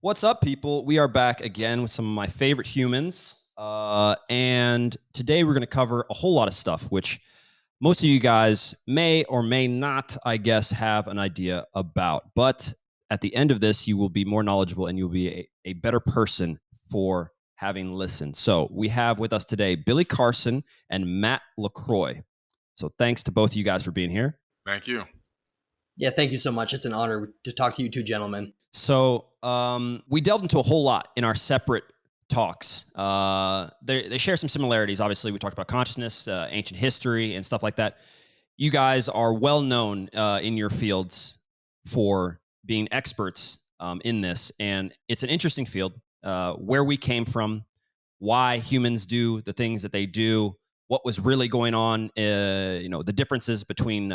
What's up, people? We are back again with some of my favorite humans. And today we're going to cover a whole lot of stuff, which most of you guys may or may not, I guess, have an idea about. But at the end of this, you will be more knowledgeable and you'll be a better person for having listened. So we have with us today Billy Carson and Matt LaCroix. So thanks to both of you guys for being here. Thank you. Yeah, thank you so much. It's an honor to talk to you two gentlemen. So we delved into a whole lot in our separate talks. They share some similarities. Obviously, we talked about consciousness, ancient history, and stuff like that. You guys are well known in your fields for being experts in this, and it's an interesting field. Where we came from, why humans do the things that they do, what was really going on. The differences between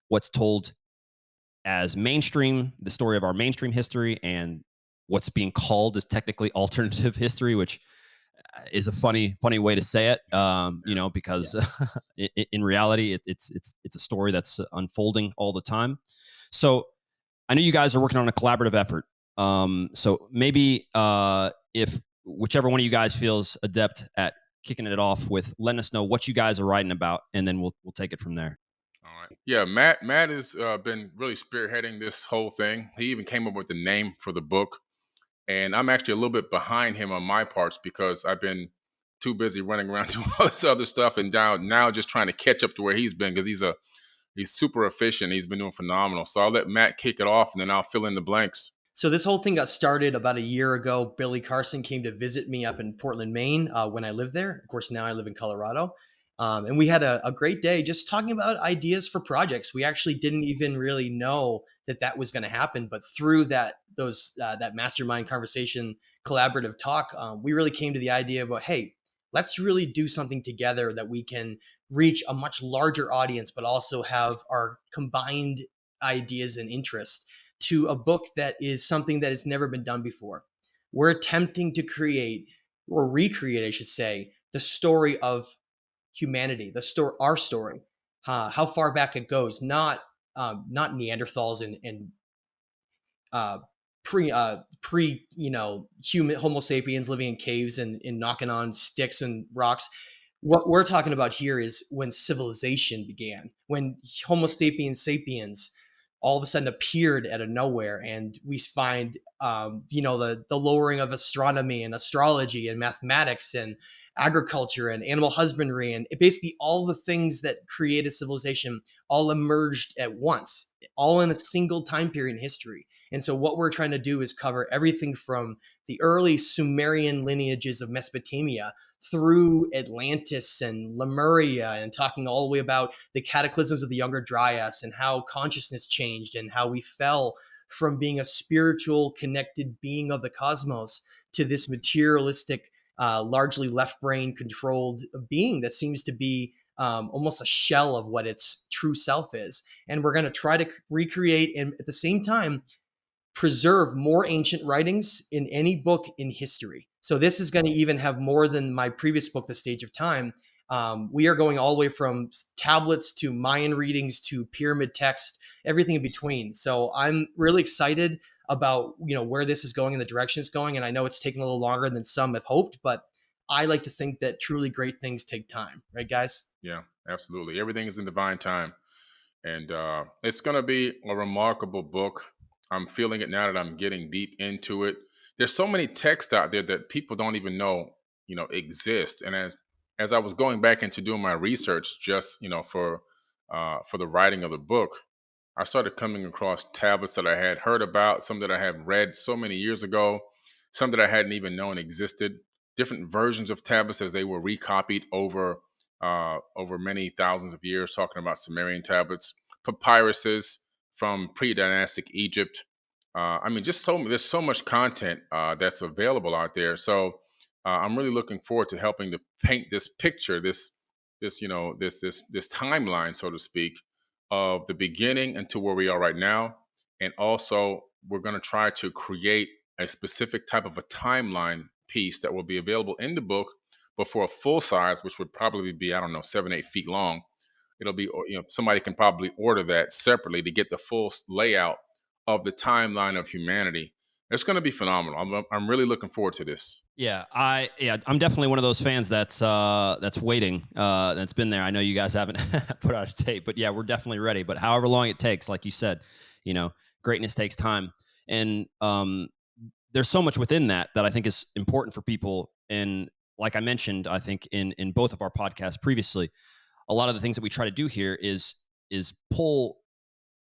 what's told as mainstream, the story of our mainstream history, and what's being called as technically alternative history, which is a funny way to say it, because in reality, it's a story that's unfolding all the time. So I know you guys are working on a collaborative effort. So maybe if whichever one of you guys feels adept at kicking it off with letting us know what you guys are writing about, and then we'll take it from there. All right. Yeah, Matt has been really spearheading this whole thing. He even came up with the name for the book. And I'm actually a little bit behind him on my parts because I've been too busy running around doing all this other stuff and now just trying to catch up to where he's been because he's super efficient. He's been doing phenomenal. So I'll let Matt kick it off and then I'll fill in the blanks. So this whole thing got started about a year ago. Billy Carson came to visit me up in Portland, Maine, when I lived there. Of course, now I live in Colorado. And we had a great day just talking about ideas for projects. We actually didn't even really know that was going to happen, but through that mastermind conversation, collaborative talk, we really came to the idea of, hey, let's really do something together that we can reach a much larger audience, but also have our combined ideas and interests to a book that is something that has never been done before. We're attempting to create or recreate, I should say, the story of humanity, our story, how far back it goes, not Neanderthals and pre human Homo sapiens living in caves and knocking on sticks and rocks. What we're talking about here is when civilization began, when Homo sapiens all of a sudden appeared out of nowhere, and we find the lowering of astronomy and astrology and mathematics and agriculture and animal husbandry, and basically all the things that created civilization all emerged at once, all in a single time period in history. And so what we're trying to do is cover everything from the early Sumerian lineages of Mesopotamia through Atlantis and Lemuria, and talking all the way about the cataclysms of the Younger Dryas and how consciousness changed and how we fell from being a spiritual connected being of the cosmos to this materialistic, largely left brain controlled being that seems to be almost a shell of what its true self is. And we're going to try to recreate and at the same time preserve more ancient writings in any book in history. So this is going to even have more than my previous book, The Stage of Time. We are going all the way from tablets to Mayan readings to pyramid text, everything in between. So I'm really excited about where this is going and the direction it's going. And I know it's taking a little longer than some have hoped, but I like to think that truly great things take time, right, guys? Yeah, absolutely. Everything is in divine time, and it's going to be a remarkable book. I'm feeling it now that I'm getting deep into it. There's so many texts out there that people don't even know, exist. And as I was going back into doing my research, just for the writing of the book, I started coming across tablets that I had heard about, some that I had read so many years ago, some that I hadn't even known existed. Different versions of tablets as they were recopied over many thousands of years, talking about Sumerian tablets, papyruses from pre-dynastic Egypt. There's so much content that's available out there. So I'm really looking forward to helping to paint this picture, this timeline, so to speak, of the beginning until where we are right now. And also, we're going to try to create a specific type of a timeline piece that will be available in the book, but for a full size, which would probably be, 7-8 feet long. It'll be, somebody can probably order that separately to get the full layout of the timeline of humanity. It's going to be phenomenal. I'm really looking forward to this. I'm definitely one of those fans that's waiting. That's been there. I know you guys haven't put out a tape, but yeah, we're definitely ready. But however long it takes, like you said, greatness takes time, and there's so much within that I think is important for people. And like I mentioned, I think in both of our podcasts previously, a lot of the things that we try to do here is pull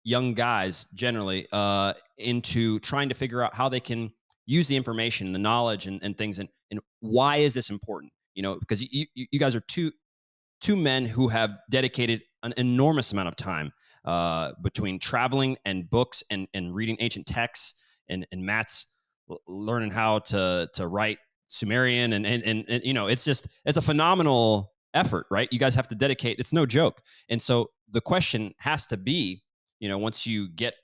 young guys generally into trying to figure out how they can use the information, the knowledge, and things, and why is this important? Because you guys are two men who have dedicated an enormous amount of time between traveling and books and reading ancient texts, and Matt's learning how to write Sumerian, and it's a phenomenal effort, right? You guys have to dedicate. It's no joke. And so the question has to be, once you get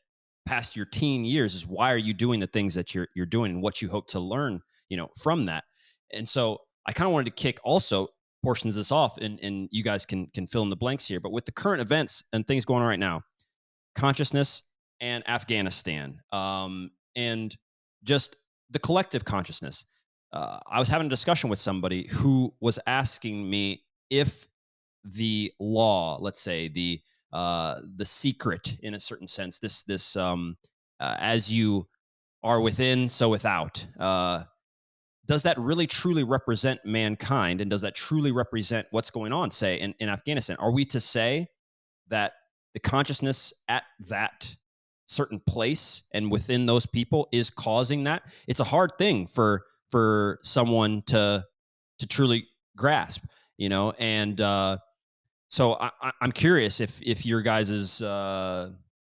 past your teen years, is why are you doing the things that you're doing, and what you hope to learn, from that. And so I kind of wanted to kick also portions of this off, and you guys can fill in the blanks here. But with the current events and things going on right now, consciousness and Afghanistan, and just the collective consciousness. I was having a discussion with somebody who was asking me if the law, let's say the secret, in a certain sense, this as you are within, so without. Does that really truly represent mankind, and does that truly represent what's going on, say, in Afghanistan? Are we to say that the consciousness at that certain place and within those people is causing that? It's a hard thing for someone to truly grasp, and so I'm curious if your guys's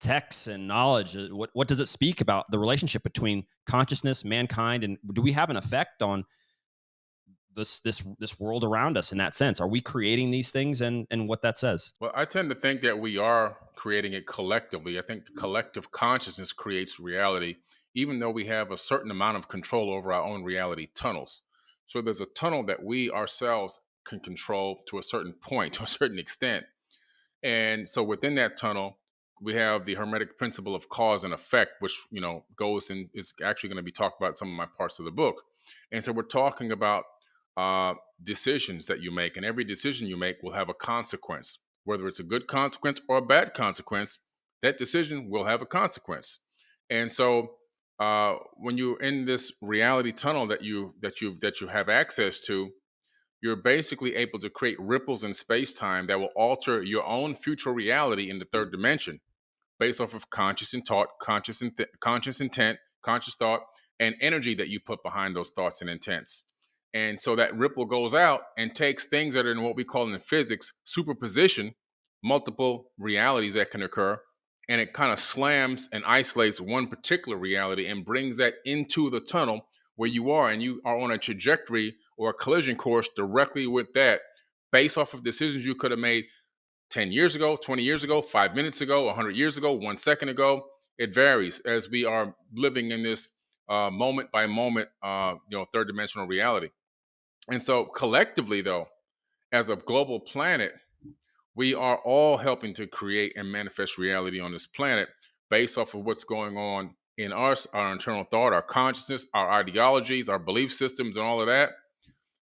texts and knowledge, what does it speak about the relationship between consciousness, mankind, and do we have an effect on this world around us in that sense? Are we creating these things, and what that says? Well, I tend to think that we are creating it collectively. I think collective consciousness creates reality, even though we have a certain amount of control over our own reality tunnels. So there's a tunnel that we ourselves can control to a certain point, to a certain extent. And so within that tunnel, we have the hermetic principle of cause and effect, which, goes and is actually going to be talked about in some of my parts of the book. And so we're talking about decisions that you make, and every decision you make will have a consequence. Whether it's a good consequence or a bad consequence, that decision will have a consequence. And so when you're in this reality tunnel that you have access to, you're basically able to create ripples in space-time that will alter your own future reality in the third dimension based off of conscious intent, conscious thought, and energy that you put behind those thoughts and intents. And so that ripple goes out and takes things that are in what we call in physics superposition, multiple realities that can occur, and it kind of slams and isolates one particular reality and brings that into the tunnel where you are, and you are on a trajectory or a collision course directly with that based off of decisions you could have made 10 years ago, 20 years ago, 5 minutes ago, 100 years ago, 1 second ago. It varies as we are living in this moment by moment, third dimensional reality. And so collectively, though, as a global planet, we are all helping to create and manifest reality on this planet based off of what's going on in us, our internal thought, our consciousness, our ideologies, our belief systems, and all of that.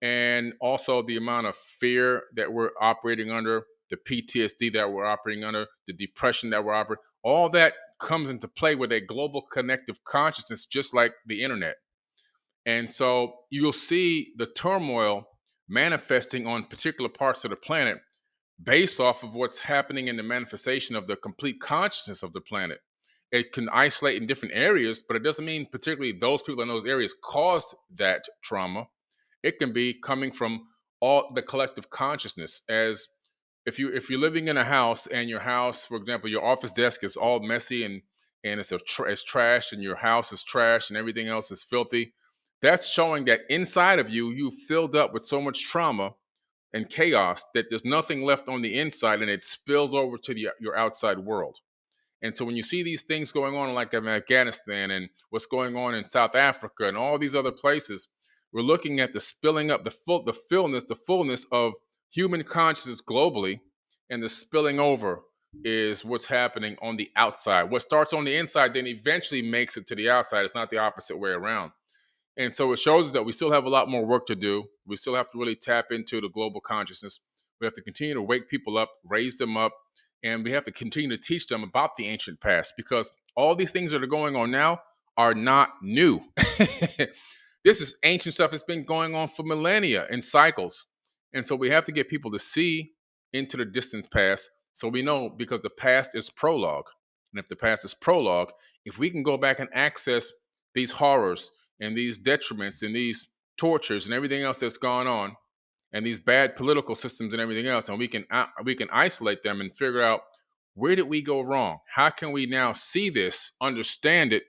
And also the amount of fear that we're operating under, the PTSD that we're operating under, the depression that we're operating, all that comes into play with a global connective consciousness, just like the internet. And so you'll see the turmoil manifesting on particular parts of the planet based off of what's happening in the manifestation of the complete consciousness of the planet. It can isolate in different areas, but it doesn't mean particularly those people in those areas caused that trauma. It can be coming from all the collective consciousness. As if you're living in a house, and your house, for example, your office desk is all messy and it's trash, and your house is trash, and everything else is filthy, that's showing that inside of you filled up with so much trauma and chaos that there's nothing left on the inside, and it spills over to your outside world. And so when you see these things going on, like in Afghanistan and what's going on in South Africa and all these other places, we're looking at the spilling up, the fullness of human consciousness globally, and the spilling over is what's happening on the outside. What starts on the inside then eventually makes it to the outside. It's not the opposite way around. And so it shows us that we still have a lot more work to do. We still have to really tap into the global consciousness. We have to continue to wake people up, raise them up, and we have to continue to teach them about the ancient past, because all these things that are going on now are not new. This is ancient stuff that's been going on for millennia in cycles. And so we have to get people to see into the distant past so we know, because the past is prologue. And if the past is prologue, if we can go back and access these horrors and these detriments and these tortures and everything else that's gone on, and these bad political systems and everything else, and we can isolate them and figure out, where did we go wrong? How can we now see this, understand it,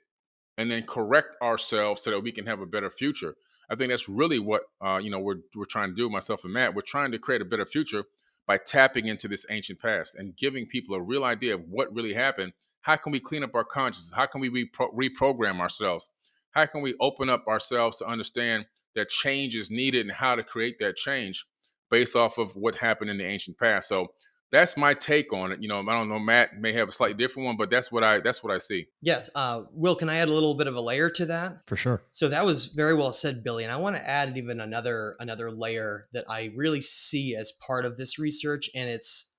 and then correct ourselves so that we can have a better future? I think that's really what we're trying to do, myself and Matt. We're trying to create a better future by tapping into this ancient past and giving people a real idea of what really happened. How can we clean up our consciousness? How can we reprogram ourselves? How can we open up ourselves to understand that change is needed and how to create that change based off of what happened in the ancient past? So that's my take on it. I don't know, Matt may have a slightly different one, but that's what I see. Yes. Will, can I add a little bit of a layer to that? For sure. So that was very well said, Billy. And I want to add even another layer that I really see as part of this research. And it's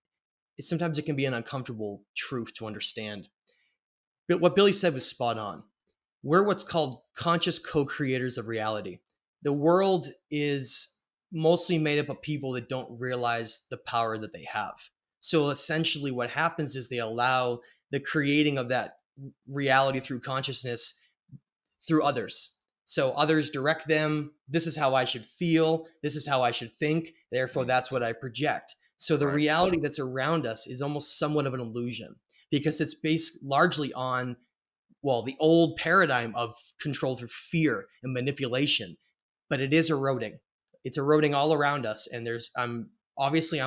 sometimes it can be an uncomfortable truth to understand. But what Billy said was spot on. We're what's called conscious co-creators of reality. The world is mostly made up of people that don't realize the power that they have. So essentially what happens is they allow the creating of that reality through consciousness through others. So others direct them. This is how I should feel. This is how I should think. Therefore, that's what I project. So the reality that's around us is almost somewhat of an illusion, because it's based largely on, well, the old paradigm of control through fear and manipulation, but it is eroding. It's eroding all around us. And I'm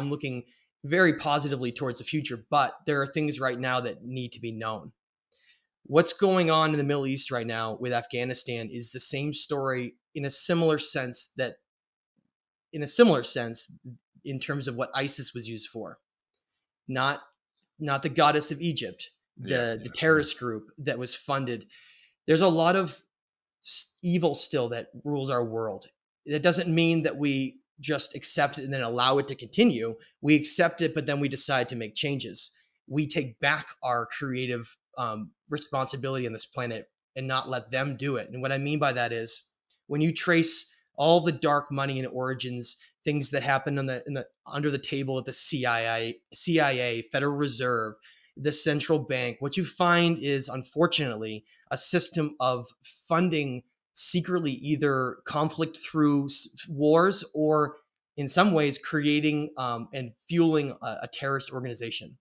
looking very positively towards the future, but there are things right now that need to be known. What's going on in the Middle East right now with Afghanistan is the same story in a similar sense in terms of what ISIS was used for. Not the goddess of Egypt, the terrorist group that was funded. There's a lot of evil still that rules our world. That doesn't mean that we just accept it and then allow it to continue. We accept it, but then we decide to make changes. We take back our creative responsibility on this planet and not let them do it. And what I mean by that is, when you trace all the dark money and origins, things that happen under the table at the CIA, Federal Reserve, the central bank, what you find is, unfortunately, a system of funding secretly either conflict through wars, or in some ways creating and fueling a terrorist organization.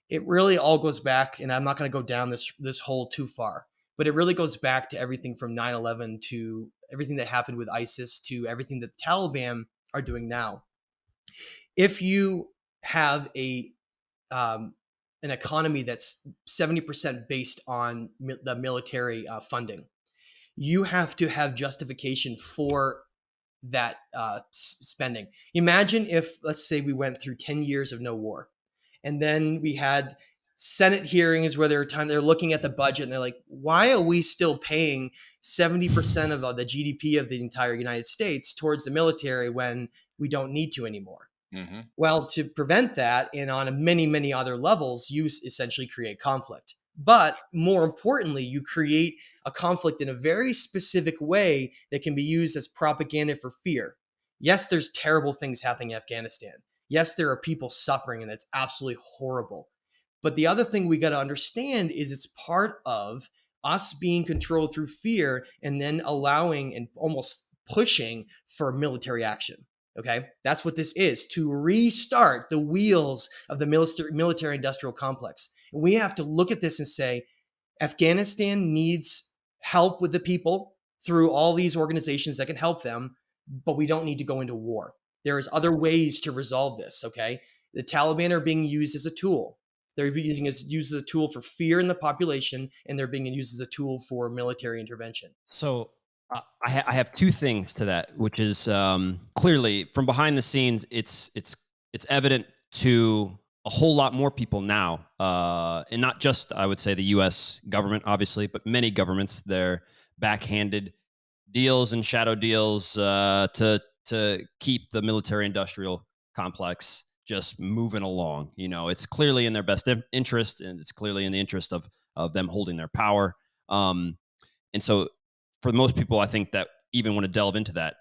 It really all goes back, and I'm not going to go down this hole too far, but it really goes back to everything from 9/11 to everything that happened with ISIS to everything that the Taliban are doing now. If you have an economy that's 70% based on the military funding, you have to have justification for that spending. Imagine if, let's say, we went through 10 years of no war, and then we had Senate hearings where they're looking at the budget and they're like, why are we still paying 70% of the GDP of the entire United States towards the military when we don't need to anymore? Mm-hmm. Well, to prevent that, and on many, many other levels, you essentially create conflict. But more importantly, you create a conflict in a very specific way that can be used as propaganda for fear. Yes, there's terrible things happening in Afghanistan. Yes, there are people suffering, and it's absolutely horrible. But the other thing we got to understand is it's part of us being controlled through fear and then allowing and almost pushing for military action. Okay, that's what this is, to restart the wheels of the military industrial complex. And we have to look at this and say, Afghanistan needs help with the people through all these organizations that can help them, but we don't need to go into war. There's other ways to resolve this, okay? The Taliban are being used as a tool. They're used as a tool for fear in the population, and they're being used as a tool for military intervention. So I have two things to that, which is clearly from behind the scenes, it's evident to a whole lot more people now and not just, I would say, the U.S. government, obviously, but many governments, they're backhanded deals and shadow deals to keep the military-industrial complex just moving along. It's clearly in their best interest, and it's clearly in the interest of them holding their power. And so, for most people, I think that even want to delve into that,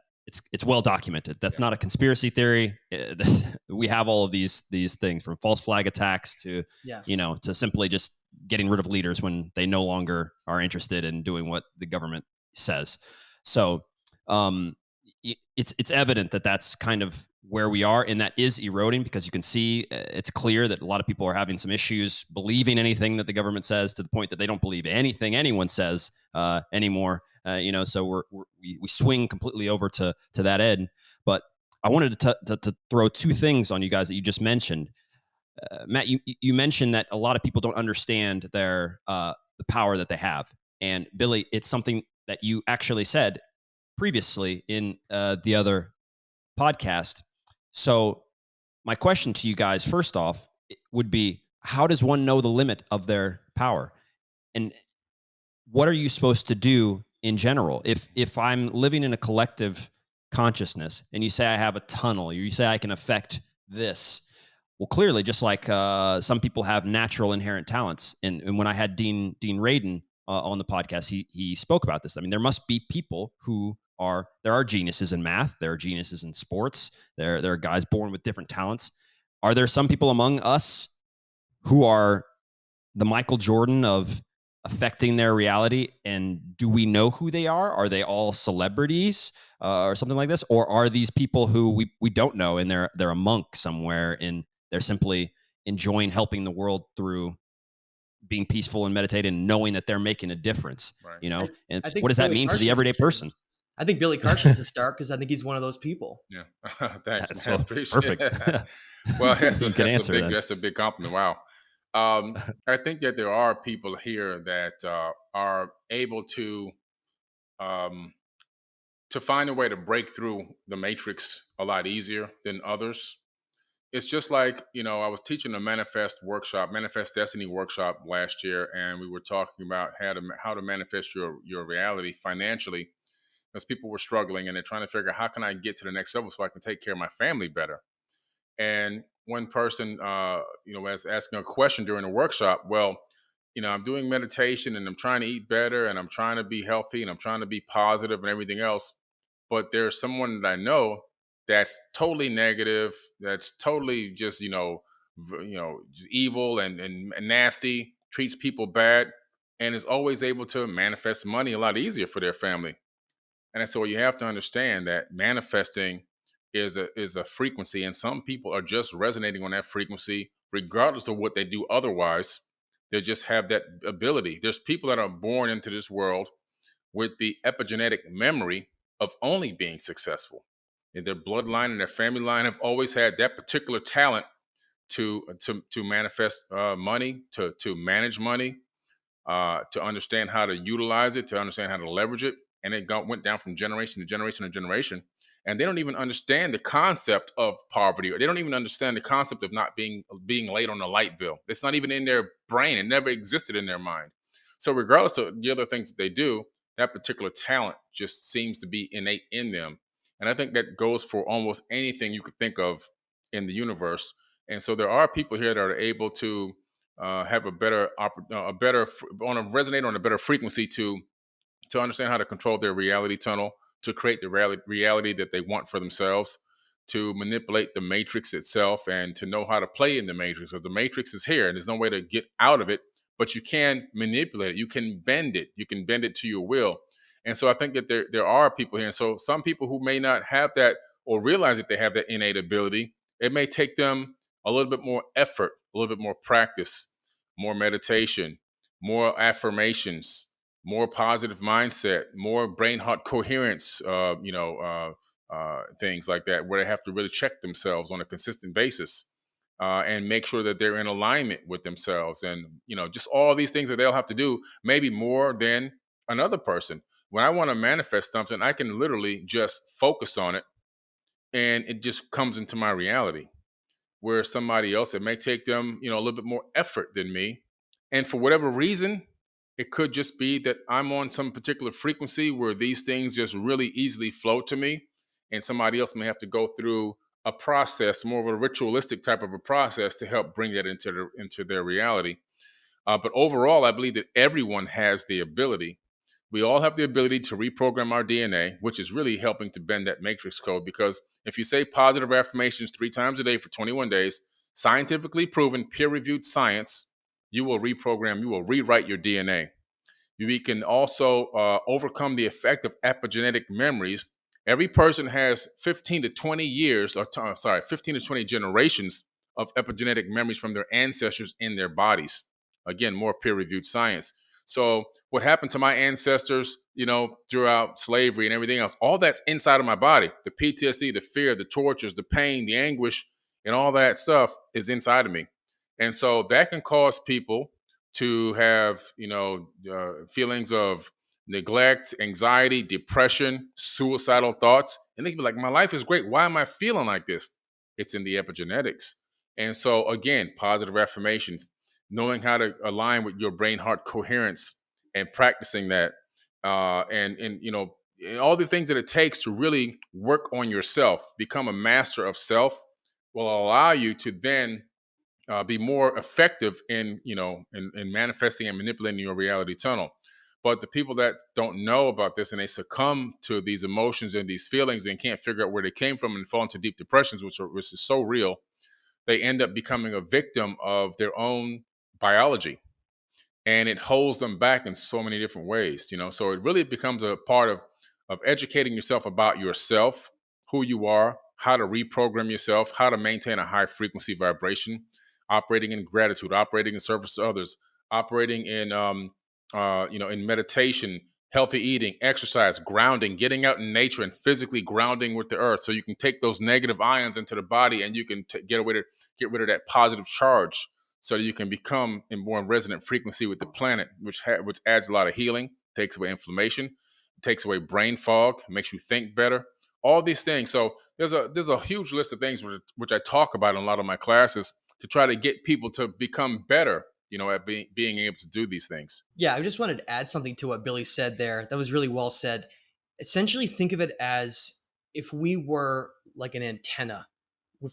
it's well documented. That's not a conspiracy theory. We have all of these things, from false flag attacks to to simply just getting rid of leaders when they no longer are interested in doing what the government says. So it's evident that that's kind of where we are, and that is eroding, because you can see it's clear that a lot of people are having some issues believing anything that the government says, to the point that they don't believe anything anyone says anymore. So we swing completely over to that end. But I wanted to throw two things on you guys that you just mentioned. Matt, you mentioned that a lot of people don't understand the power that they have, and Billy, it's something that you actually said previously in the other podcast. So my question to you guys, first off, would be, how does one know the limit of their power? And what are you supposed to do in general? If I'm living in a collective consciousness, and you say I have a tunnel, you say I can affect this, well, clearly, just like some people have natural inherent talents, and when I had Dean Radin on the podcast, he spoke about this. I mean, there must be people there are geniuses in math, there are geniuses in sports, there are guys born with different talents. Are there some people among us who are the Michael Jordan of affecting their reality? And do we know who they are? Are they all celebrities or something like this? Or are these people who we don't know, and they're a monk somewhere, and they're simply enjoying helping the world through being peaceful and meditating, and knowing that they're making a difference, Right. And I think what does that Billy mean for the Carson's everyday person? I think Billy Carson's a start, because I think he's one of those people. Yeah. Thanks, man. So Appreciate perfect. it. Well, You can answer then. that's a big compliment. Wow. I think that there are people here that are able um, to find a way to break through the matrix a lot easier than others. It's just like, I was teaching a manifest destiny workshop last year, and we were talking about how to manifest your reality financially, because people were struggling and they're trying to figure out, how can I get to the next level so I can take care of my family better. And one person, was asking a question during the workshop. Well, I'm doing meditation and I'm trying to eat better and I'm trying to be healthy and I'm trying to be positive and everything else. But there's someone that I know that's totally negative, that's totally just, just evil and nasty, treats people bad, and is always able to manifest money a lot easier for their family. And so you have to understand that manifesting is a frequency, and some people are just resonating on that frequency, regardless of what they do otherwise. They just have that ability. There's people that are born into this world with the epigenetic memory of only being successful. And their bloodline and their family line have always had that particular talent to manifest money, to manage money, to understand how to utilize it, to understand how to leverage it. And went down from generation to generation to generation. And they don't even understand the concept of poverty, or they don't even understand the concept of not being late on a light bill. It's not even in their brain. It never existed in their mind. So regardless of the other things that they do, that particular talent just seems to be innate in them. And I think that goes for almost anything you could think of in the universe. And so there are people here that are able to have resonate on a better frequency to understand how to control their reality tunnel, to create the reality that they want for themselves, to manipulate the matrix itself, and to know how to play in the matrix. Because the matrix is here, and there's no way to get out of it, but you can manipulate it. You can bend it. You can bend it to your will. And so I think that there are people here. And so some people who may not have that, or realize that they have that innate ability, it may take them a little bit more effort, a little bit more practice, more meditation, more affirmations, more positive mindset, more brain heart coherence, things like that, where they have to really check themselves on a consistent basis, and make sure that they're in alignment with themselves. And, just all these things that they'll have to do, maybe more than another person. When I want to manifest something, I can literally just focus on it, and it just comes into my reality. where somebody else, it may take them, a little bit more effort than me. And for whatever reason, it could just be that I'm on some particular frequency where these things just really easily flow to me. And somebody else may have to go through a process, more of a ritualistic type of a process to help bring that into their reality. But overall, I believe that everyone has the ability. We all have the ability to reprogram our DNA, which is really helping to bend that matrix code. Because if you say positive affirmations 3 times a day for 21 days, scientifically proven, peer reviewed science, you will reprogram, you will rewrite your DNA. We can also overcome the effect of epigenetic memories. Every person has 15 to 20 years, 15 to 20 generations of epigenetic memories from their ancestors in their bodies. Again, more peer-reviewed science. So what happened to my ancestors, throughout slavery and everything else, all that's inside of my body. The PTSD, the fear, the tortures, the pain, the anguish, and all that stuff is inside of me. And so that can cause people to have feelings of neglect, anxiety, depression, suicidal thoughts, and they can be like, my life is great, why am I feeling like this? It's in the epigenetics. And so again, positive affirmations, knowing how to align with your brain heart coherence and practicing that, and all the things that it takes to really work on yourself, become a master of self, will allow you to then be more effective in manifesting and manipulating your reality tunnel. But the people that don't know about this and they succumb to these emotions and these feelings and can't figure out where they came from and fall into deep depressions, which is so real, they end up becoming a victim of their own biology, and it holds them back in so many different ways. So it really becomes a part of educating yourself about yourself, who you are, how to reprogram yourself, how to maintain a high frequency vibration, operating in gratitude, operating in service to others, operating in meditation, healthy eating, exercise, grounding, getting out in nature and physically grounding with the earth, so you can take those negative ions into the body and you can get rid of that positive charge, so that you can become in more resonant frequency with the planet, which adds a lot of healing, takes away inflammation, takes away brain fog, makes you think better. All these things. So there's a huge list of things which I talk about in a lot of my classes to try to get people to become better, at being able to do these things. Yeah, I just wanted to add something to what Billy said there. That was really well said. Essentially, think of it as if we were like an antenna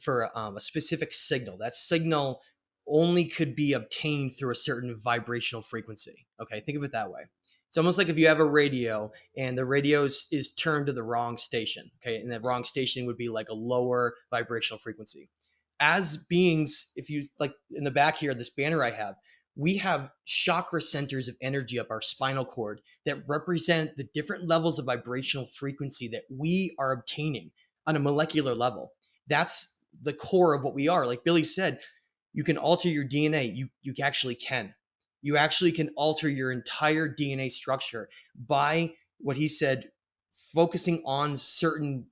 for a specific signal. That signal only could be obtained through a certain vibrational frequency. Okay, think of it that way. It's almost like if you have a radio and the radio is turned to the wrong station. Okay, and that wrong station would be like a lower vibrational frequency. As beings, if you like in the back here, this banner I have, we have chakra centers of energy up our spinal cord that represent the different levels of vibrational frequency that we are obtaining on a molecular level. That's the core of what we are. Like Billy said, you can alter your DNA. You actually can. You actually can alter your entire DNA structure by what he said, focusing on certain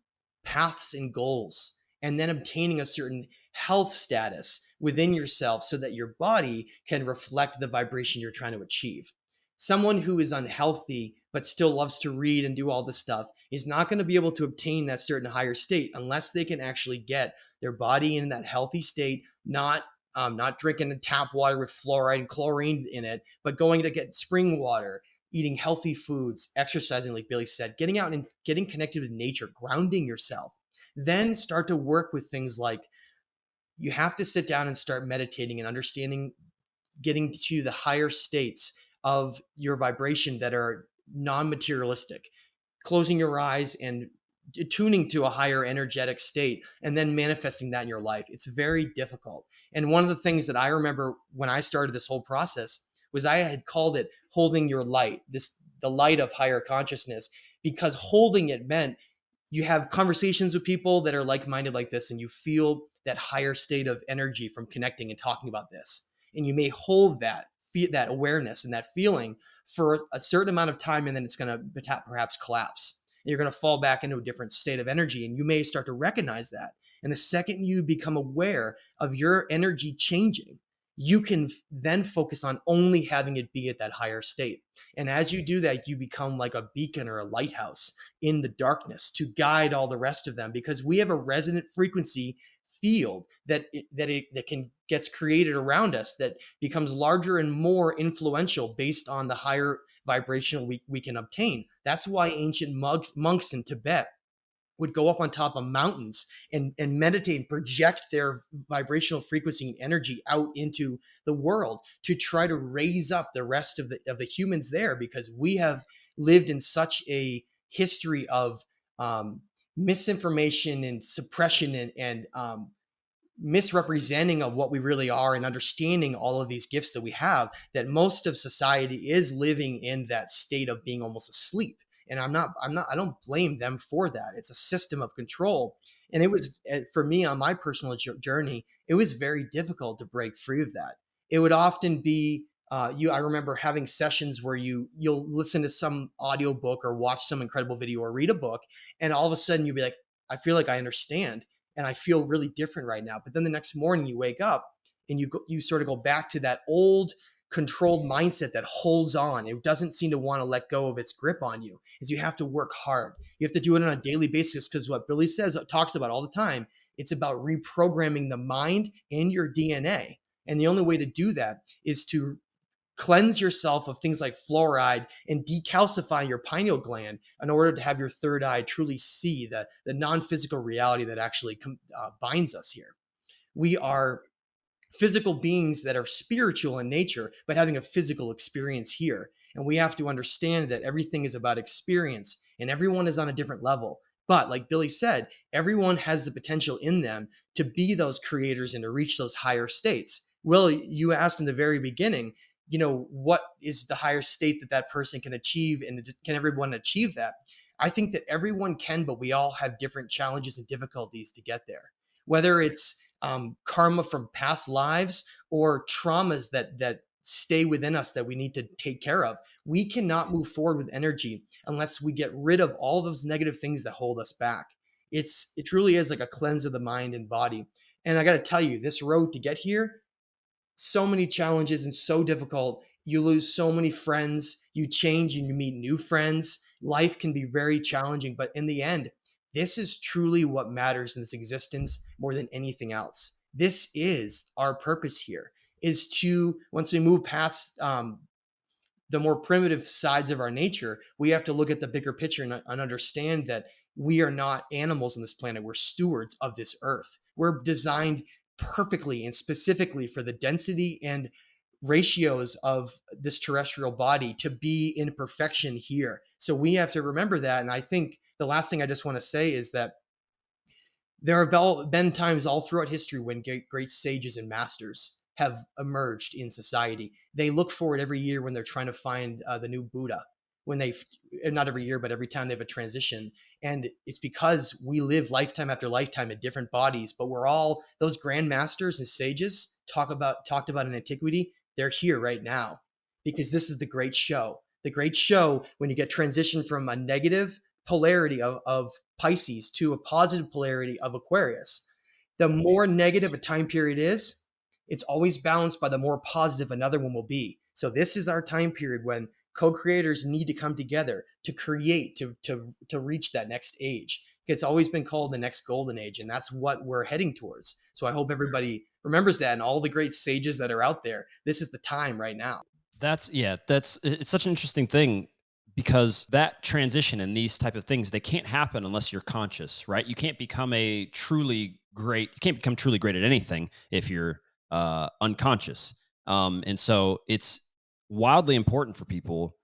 paths and goals, and then obtaining a certain health status within yourself so that your body can reflect the vibration you're trying to achieve. Someone who is unhealthy but still loves to read and do all this stuff is not going to be able to obtain that certain higher state unless they can actually get their body in that healthy state, not drinking the tap water with fluoride and chlorine in it, but going to get spring water, eating healthy foods, exercising, like Billy said, getting out and getting connected with nature, grounding yourself. Then start to work with things like you have to sit down and start meditating and understanding, getting to the higher states of your vibration that are non-materialistic, closing your eyes and tuning to a higher energetic state and then manifesting that in your life. It's very difficult. And one of the things that I remember when I started this whole process was I had called it holding your light, the light of higher consciousness, because holding it meant you have conversations with people that are like-minded like this, and you feel that higher state of energy from connecting and talking about this. And you may hold that awareness and that feeling for a certain amount of time, and then it's going to perhaps collapse. And you're going to fall back into a different state of energy, and you may start to recognize that. And the second you become aware of your energy changing, you can then focus on only having it be at that higher state. And as you do that, you become like a beacon or a lighthouse in the darkness to guide all the rest of them, because we have a resonant frequency field that can gets created around us that becomes larger and more influential based on the higher vibration we can obtain. That's why ancient monks in Tibet would go up on top of mountains and meditate and project their vibrational frequency and energy out into the world to try to raise up the rest of the humans there, because we have lived in such a history of misinformation and suppression and misrepresenting of what we really are, and understanding all of these gifts that we have, that most of society is living in that state of being almost asleep. And I don't blame them for that. It's a system of control. And it was, for me, on my personal journey, it was very difficult to break free of that. It would often be, I remember having sessions where you'll listen to some audiobook or watch some incredible video or read a book, and all of a sudden you'll be like, I feel like I understand and I feel really different right now. But then the next morning you wake up and you sort of go back to that old controlled mindset that holds on. It doesn't seem to want to let go of its grip on you. Is you have to work hard. You have to do it on a daily basis, because what Billy talks about all the time, it's about reprogramming the mind and your DNA. And the only way to do that is to cleanse yourself of things like fluoride and decalcify your pineal gland in order to have your third eye truly see the non-physical reality that actually binds us here. We are physical beings that are spiritual in nature, but having a physical experience here. And we have to understand that everything is about experience and everyone is on a different level. But like Billy said, everyone has the potential in them to be those creators and to reach those higher states. Will, you asked in the very beginning, what is the higher state that person can achieve, and can everyone achieve that? I think that everyone can, but we all have different challenges and difficulties to get there. Whether it's karma from past lives or traumas that stay within us that we need to take care of, we cannot move forward with energy unless we get rid of all those negative things that hold us back. It truly is like a cleanse of the mind and body. And I got to tell you, this road to get here, so many challenges and so difficult. You lose so many friends, you change and you meet new friends. Life can be very challenging, but in the end, this is truly what matters in this existence more than anything else. This is our purpose here, is to, once we move past the more primitive sides of our nature, we have to look at the bigger picture and understand that we are not animals on this planet. We're stewards of this earth. We're designed perfectly and specifically for the density and ratios of this terrestrial body to be in perfection here. So we have to remember that. And I think the last thing I just want to say is that there have been times all throughout history when great sages and masters have emerged in society. They look forward every year when they're trying to find the new Buddha, when not every year, but every time they have a transition. And it's because we live lifetime after lifetime in different bodies, but we're all those grand masters and sages talked about in antiquity. They're here right now because this is the great show. The great show when you get transition from a negative polarity of Pisces to a positive polarity of Aquarius. The more negative a time period is, it's always balanced by the more positive another one will be. So this is our time period when co-creators need to come together to create, to reach that next age. It's always been called the next golden age, and that's what we're heading towards. So I hope everybody remembers that, and all the great sages that are out there, this is the time right now. It's such an interesting thing, because that transition and these type of things, they can't happen unless you're conscious, right? You can't become truly great at anything if you're unconscious. And so it's wildly important for people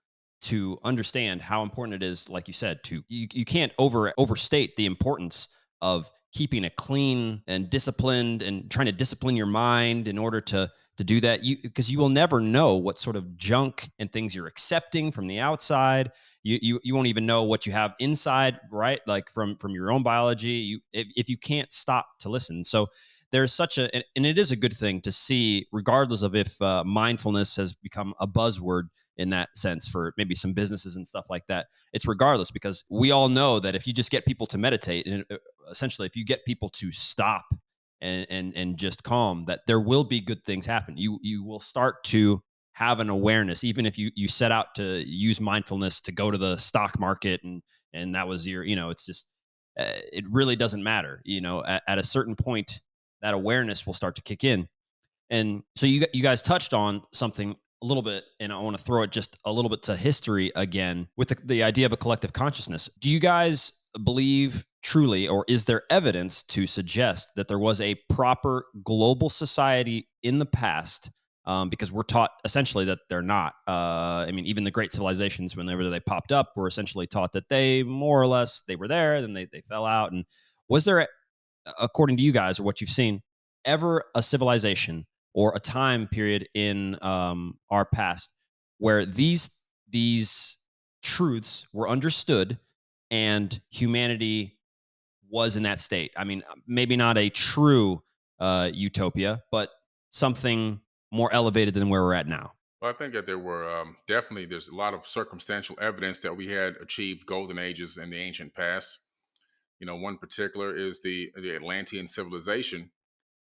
to understand how important it is, like you said, you can't overstate the importance of keeping a clean and disciplined and trying to discipline your mind in order to do that, because you will never know what sort of junk and things you're accepting from the outside. You won't even know what you have inside, right? Like from your own biology, if you can't stop to listen. So there's and it is a good thing to see, regardless of if mindfulness has become a buzzword in that sense for maybe some businesses and stuff like that. It's regardless, because we all know that if you just get people to meditate, and essentially if you get people to stop and just calm, that there will be good things happen. You will start to have an awareness, even if you set out to use mindfulness to go to the stock market, and that was your, it's just it really doesn't matter. At a certain point, that awareness will start to kick in. And so you guys touched on something a little bit, and I want to throw it just a little bit to history again with the idea of a collective consciousness. Do you guys believe truly, or is there evidence to suggest that there was a proper global society in the past? Because we're taught essentially that they're not. I mean, even the great civilizations, whenever they popped up, were essentially taught that they more or less they were there, then they fell out. And was there, according to you guys or what you've seen, ever a civilization or a time period in our past where these truths were understood and humanity was in that state? I mean, maybe not a true utopia, but something more elevated than where we're at now. Well, I think that there were definitely there's a lot of circumstantial evidence that we had achieved golden ages in the ancient past. One particular is the Atlantean civilization.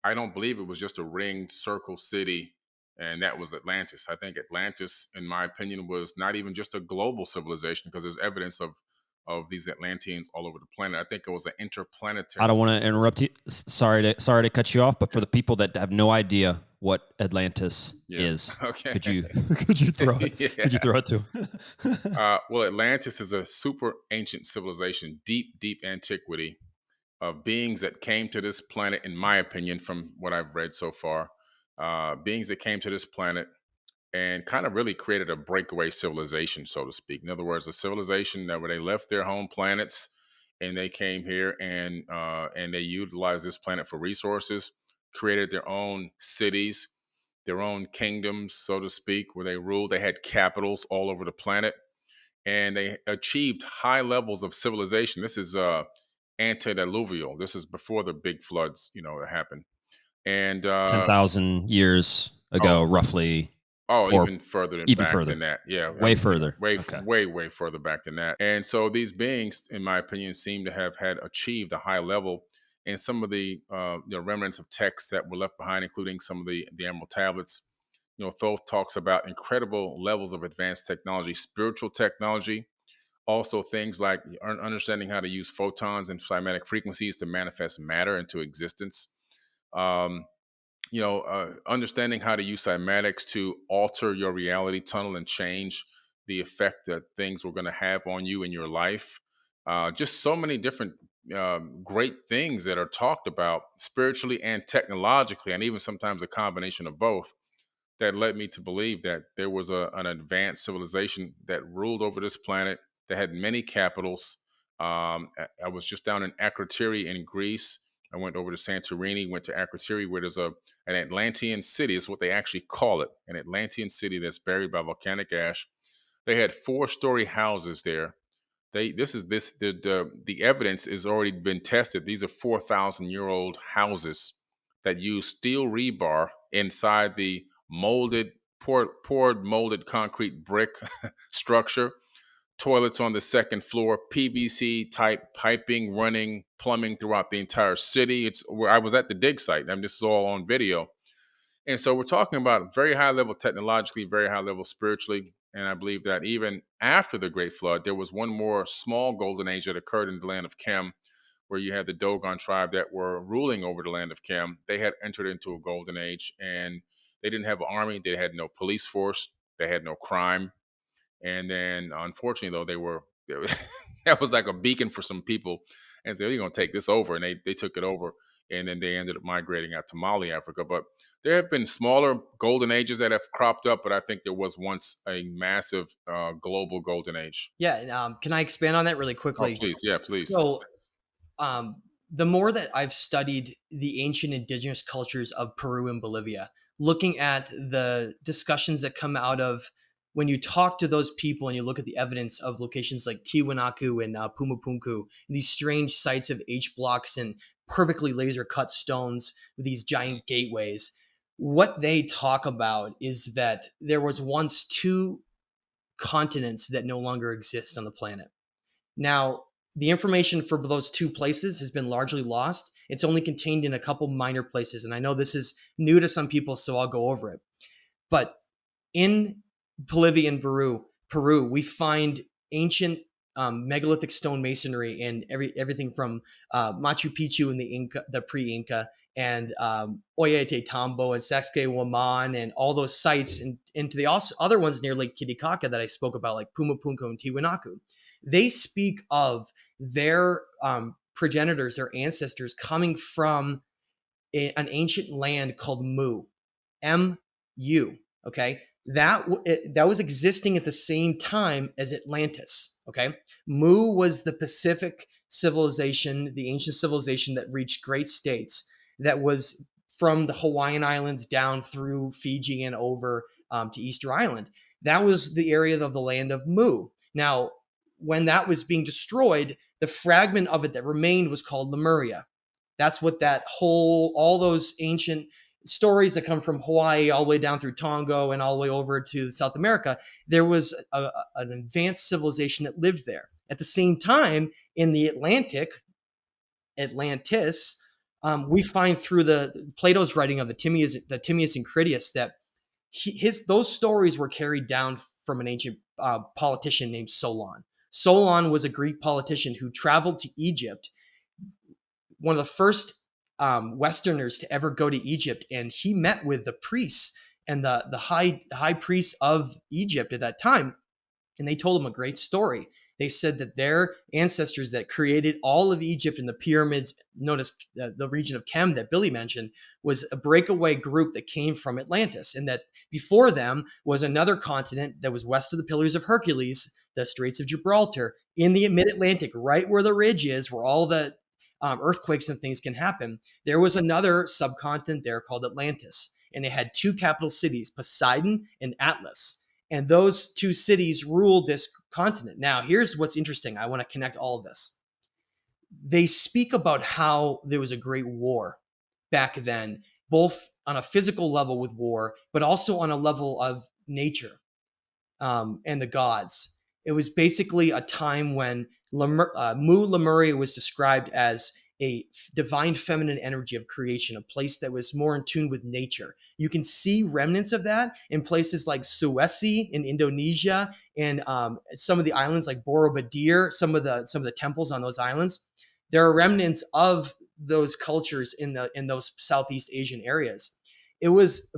I don't believe it was just a ringed circle city and that was Atlantis. I think Atlantis, in my opinion, was not even just a global civilization because there's evidence of these Atlanteans all over the planet. I think it was an interplanetary I don't want to civilization. interrupt you. Sorry to cut you off, but for the people that have no idea what Atlantis Yeah. is, Okay. could you could you throw it? Could you Yeah. throw it to? Well, Atlantis is a super ancient civilization, deep, deep antiquity of beings that came to this planet, in my opinion, from what I've read so far. Beings that came to this planet and kind of really created a breakaway civilization, so to speak. In other words, a civilization that where they left their home planets and they came here and they utilized this planet for resources, created their own cities, their own kingdoms, so to speak, where they ruled. They had capitals all over the planet, and they achieved high levels of civilization. This is antediluvial. This is before the big floods, that happened. And 10,000 years oh, ago, roughly, oh, or even further even back further, than that. Yeah, way further. Okay. way, way further back than that. And so these beings, in my opinion, seem to have had achieved a high level. And some of the remnants of texts that were left behind, including some of the Emerald tablets, Thoth talks about incredible levels of advanced technology, spiritual technology, also things like understanding how to use photons and cymatic frequencies to manifest matter into existence. Um, understanding how to use cymatics to alter your reality tunnel and change the effect that things were going to have on you in your life. Just so many different great things that are talked about spiritually and technologically, and even sometimes a combination of both, that led me to believe that there was an advanced civilization that ruled over this planet that had many capitals. I was just down in Akrotiri in Greece. I went over to Santorini, went to Akrotiri, where there's an Atlantean city, is what they actually call it, an Atlantean city that's buried by volcanic ash. They had four-story houses there. The evidence has already been tested. These are 4,000-year-old houses that use steel rebar inside the molded poured molded concrete brick structure, toilets on the second floor, PVC type piping running, plumbing throughout the entire city. It's where I was at the dig site. I mean, this is all on video. And so we're talking about very high level technologically, very high level spiritually. And I believe that even after the Great Flood, there was one more small golden age that occurred in the land of Kem, where you had the Dogon tribe that were ruling over the land of Kem. They had entered into a golden age, and they didn't have an army. They had no police force. They had no crime. And then, unfortunately, though, they were that was like a beacon for some people, and said, "You're going to take this over," and they took it over, and then they ended up migrating out to Mali, Africa. But there have been smaller golden ages that have cropped up, but I think there was once a massive global golden age. Yeah, can I expand on that really Oh, quickly? please, yeah, please. So, the more that I've studied the ancient indigenous cultures of Peru and Bolivia, looking at the discussions that come out of when you talk to those people and you look at the evidence of locations like Tiwanaku and Pumapunku, these strange sites of H blocks and perfectly laser cut stones with these giant gateways, what they talk about is that there was once two continents that no longer exist on the planet. Now, the information for those two places has been largely lost, It's only contained in a couple minor places. And I know this is new to some people, so I'll go over it. But in Bolivia and Peru, we find ancient megalithic stone masonry and everything from Machu Picchu and the pre-Inca, and Ollantaytambo and Sacsayhuaman and all those sites, and into the other ones near Lake Titicaca that I spoke about, like Pumapunku and Tiwanaku. They speak of their progenitors, their ancestors, coming from an ancient land called Mu, M-U, okay? That was existing at the same time as Atlantis, okay? Mu was the Pacific civilization, the ancient civilization that reached great states, that was from the Hawaiian Islands down through Fiji and over to Easter Island. That was the area of the land of Mu. Now, when that was being destroyed, the fragment of it that remained was called Lemuria. That's what all those ancient stories that come from Hawaii all the way down through Tonga and all the way over to South America, there was an advanced civilization that lived there. At the same time, in the Atlantis, we find through Plato's writing of the Timaeus and Critias that those stories were carried down from an ancient politician named Solon. Solon was a Greek politician who traveled to Egypt, one of the first Westerners to ever go to Egypt, and he met with the priests and the high priests of Egypt at that time, and they told him a great story. They said that their ancestors that created all of Egypt and the pyramids, known as the region of Kem that Billy mentioned, was a breakaway group that came from Atlantis, and that before them was another continent that was west of the Pillars of Hercules, the Straits of Gibraltar, in the mid-Atlantic, right where the ridge is, where all the earthquakes and things can happen. There was another subcontinent there called Atlantis, and it had two capital cities, Poseidon and Atlas. And those two cities ruled this continent. Now, here's what's interesting. I want to connect all of this. They speak about how there was a great war back then, both on a physical level with war, but also on a level of nature and the gods. It was basically a time when Mu Lemuria was described as a divine feminine energy of creation, a place that was more in tune with nature. You can see remnants of that in places like Sulawesi in Indonesia, and some of the islands like Borobudur, some of the temples on those islands. There are remnants of those cultures in those Southeast Asian areas. It was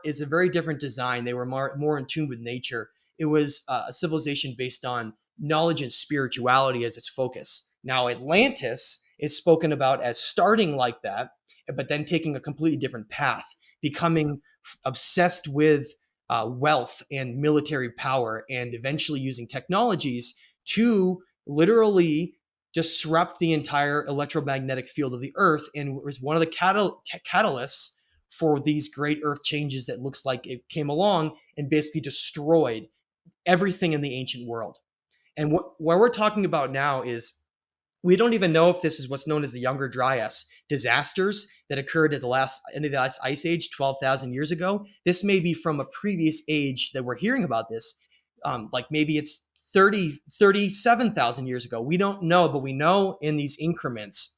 is a very different design. They were more in tune with nature. It was a civilization based on knowledge and spirituality as its focus. Now, Atlantis is spoken about as starting like that, but then taking a completely different path, becoming obsessed with wealth and military power, and eventually using technologies to literally disrupt the entire electromagnetic field of the Earth, and was one of the catalysts for these great Earth changes that looks like it came along and basically destroyed everything in the ancient world. And what we're talking about now is, we don't even know if this is what's known as the Younger Dryas disasters that occurred at the end of the last ice age 12,000 years ago. This may be from a previous age that we're hearing about this. Like maybe it's 37,000 years ago. We don't know, but we know in these increments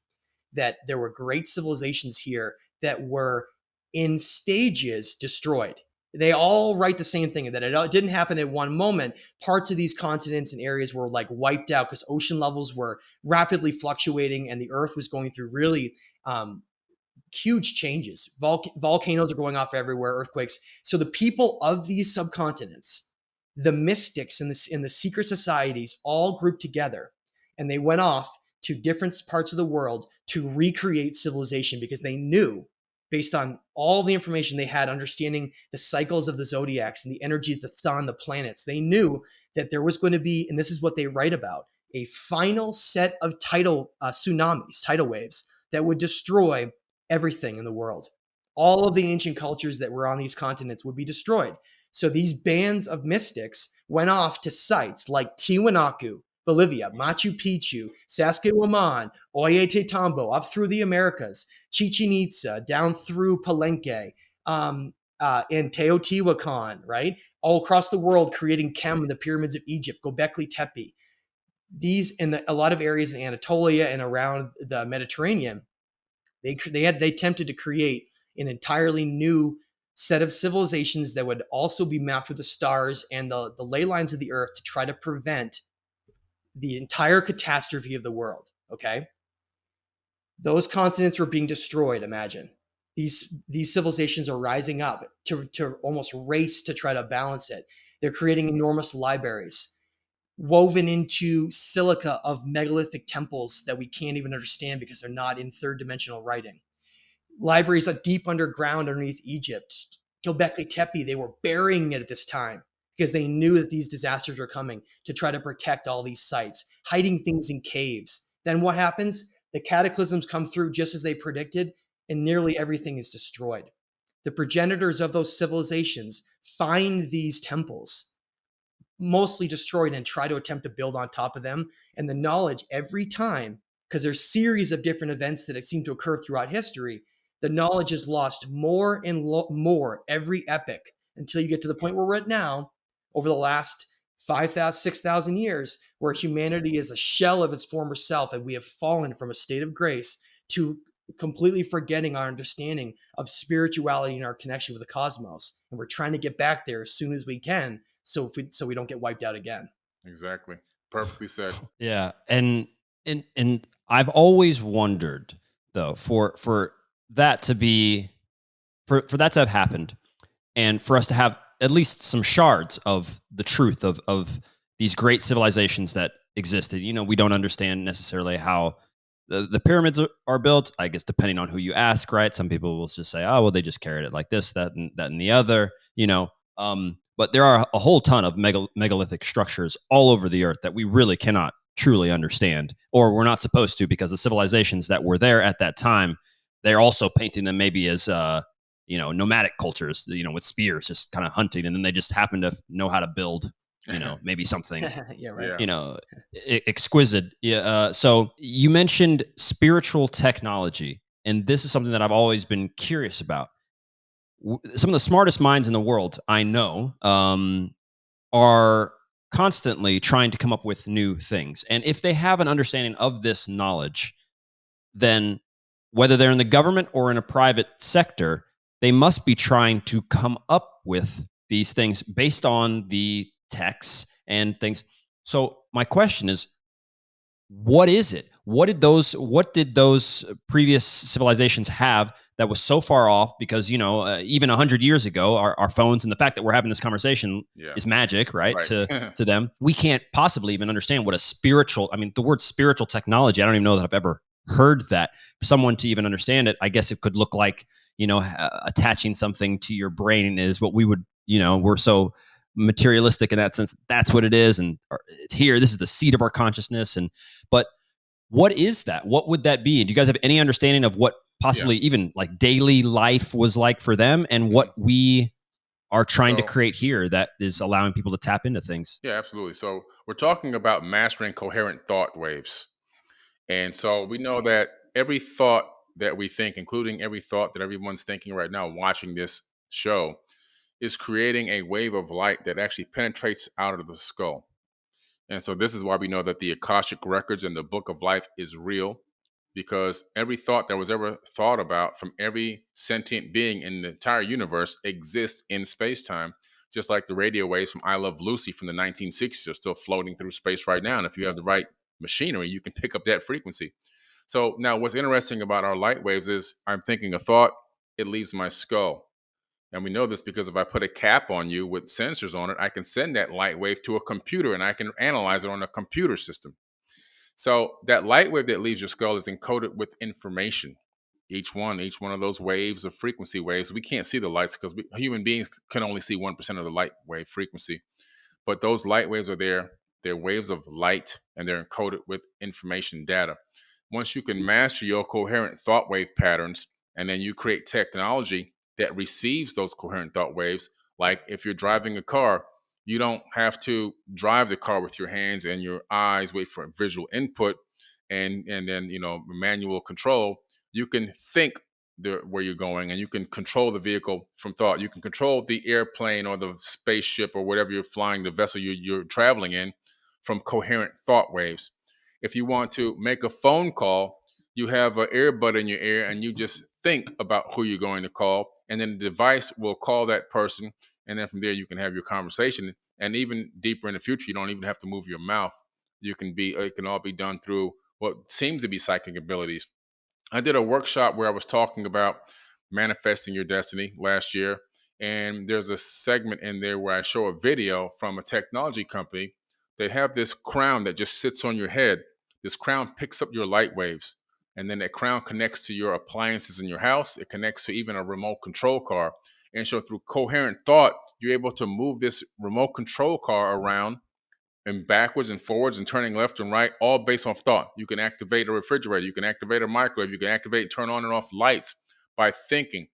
that there were great civilizations here that were in stages destroyed. They all write the same thing, that it didn't happen at one moment. Parts of these continents and areas were like wiped out because ocean levels were rapidly fluctuating and the Earth was going through really huge changes. Volcanoes are going off everywhere, earthquakes. So the people of these subcontinents, the mystics and the secret societies, all grouped together, and they went off to different parts of the world to recreate civilization, because they knew, based on all the information they had, understanding the cycles of the zodiacs and the energy of the sun, the planets, they knew that there was going to be, and this is what they write about, a final set of tidal waves that would destroy everything in the world. All of the ancient cultures that were on these continents would be destroyed. So these bands of mystics went off to sites like Tiwanaku, Bolivia, Machu Picchu, Sacsayhuaman, Ollantaytambo, up through the Americas, Chichen Itza, down through Palenque, and Teotihuacan, right? All across the world, creating Kem, the pyramids of Egypt, Göbekli Tepe. These in a lot of areas in Anatolia and around the Mediterranean, They attempted to create an entirely new set of civilizations that would also be mapped with the stars and the ley lines of the earth to try to prevent the entire catastrophe of the world. Okay. Those continents were being destroyed. Imagine these civilizations are rising up to almost race to try to balance it. They're creating enormous libraries woven into silica of megalithic temples that we can't even understand because they're not in third dimensional writing. Libraries are deep underground underneath Egypt. Göbekli Tepe, they were burying it at this time because they knew that these disasters were coming to try to protect all these sites, hiding things in caves. Then what happens? The cataclysms come through just as they predicted, and nearly everything is destroyed. The progenitors of those civilizations find these temples, mostly destroyed, and try to attempt to build on top of them. And the knowledge every time, because there's series of different events that seem to occur throughout history, the knowledge is lost more and more every epoch until you get to the point where we're at now, over the last 5,000, 6,000 years, where humanity is a shell of its former self, and we have fallen from a state of grace to completely forgetting our understanding of spirituality and our connection with the cosmos. And we're trying to get back there as soon as we can, so we don't get wiped out again. Exactly. Perfectly said. Yeah, and I've always wondered though for that to be for that to have happened, and for us to have at least some shards of the truth of these great civilizations that existed. You know, we don't understand necessarily how the pyramids are built. I guess depending on who you ask, right? Some people will just say, "Oh, well, they just carried it like this, that, and the other." You know, but there are a whole ton of megalithic structures all over the earth that we really cannot truly understand, or we're not supposed to, because the civilizations that were there at that time, they're also painting them maybe as nomadic cultures, with spears, just kind of hunting, and then they just happen to know how to build, maybe something Yeah, right. Yeah. Exquisite. Yeah. So you mentioned spiritual technology, and this is something that I've always been curious about. Some of the smartest minds in the world I know are constantly trying to come up with new things. And if they have an understanding of this knowledge, then whether they're in the government or in a private sector, they must be trying to come up with these things based on the texts and things. So my question is, what is it? What did those previous civilizations have that was so far off? Because even 100 years ago, our phones, and the fact that we're having this conversation is magic, right? To them, we can't possibly even understand what a spiritual. I mean, the word spiritual technology, I don't even know that I've ever heard that. For someone to even understand it, I guess it could look like attaching something to your brain is what we would. We're so materialistic in that sense. That's what it is, and it's here. This is the seat of our consciousness. But what is that? What would that be? Do you guys have any understanding of what possibly even like daily life was like for them, and what we are trying to create here that is allowing people to tap into things? Yeah, absolutely. So we're talking about mastering coherent thought waves. And so we know that every thought that we think, including every thought that everyone's thinking right now watching this show, is creating a wave of light that actually penetrates out of the skull. And so this is why we know that the Akashic records and the book of life is real, because every thought that was ever thought about from every sentient being in the entire universe exists in space-time, just like the radio waves from I Love Lucy from the 1960s are still floating through space right now. And if you have the right machinery, you can pick up that frequency. So now what's interesting about our light waves is I'm thinking a thought, it leaves my skull. And we know this because if I put a cap on you with sensors on it, I can send that light wave to a computer and I can analyze it on a computer system. So that light wave that leaves your skull is encoded with information. Each one of those waves of frequency waves, we can't see the lights because human beings can only see 1% of the light wave frequency. But those light waves are there. They're waves of light, and they're encoded with information data. Once you can master your coherent thought wave patterns, and then you create technology that receives those coherent thought waves, like if you're driving a car, you don't have to drive the car with your hands and your eyes, wait for visual input and then manual control. You can think where you're going, and you can control the vehicle from thought. You can control the airplane or the spaceship or whatever you're flying, the vessel you're traveling in, from coherent thought waves. If you want to make a phone call, you have an earbud in your ear and you just think about who you're going to call, and then the device will call that person, and then from there you can have your conversation. And even deeper in the future, you don't even have to move your mouth. You can be It can all be done through what seems to be psychic abilities. I did a workshop where I was talking about manifesting your destiny last year. And there's a segment in there where I show a video from a technology company. They have this crown that just sits on your head. This crown picks up your light waves. And then that crown connects to your appliances in your house. It connects to even a remote control car. And so through coherent thought, you're able to move this remote control car around and backwards and forwards and turning left and right, all based off thought. You can activate a refrigerator, you can activate a microwave, you can activate, turn on and off lights by thinking.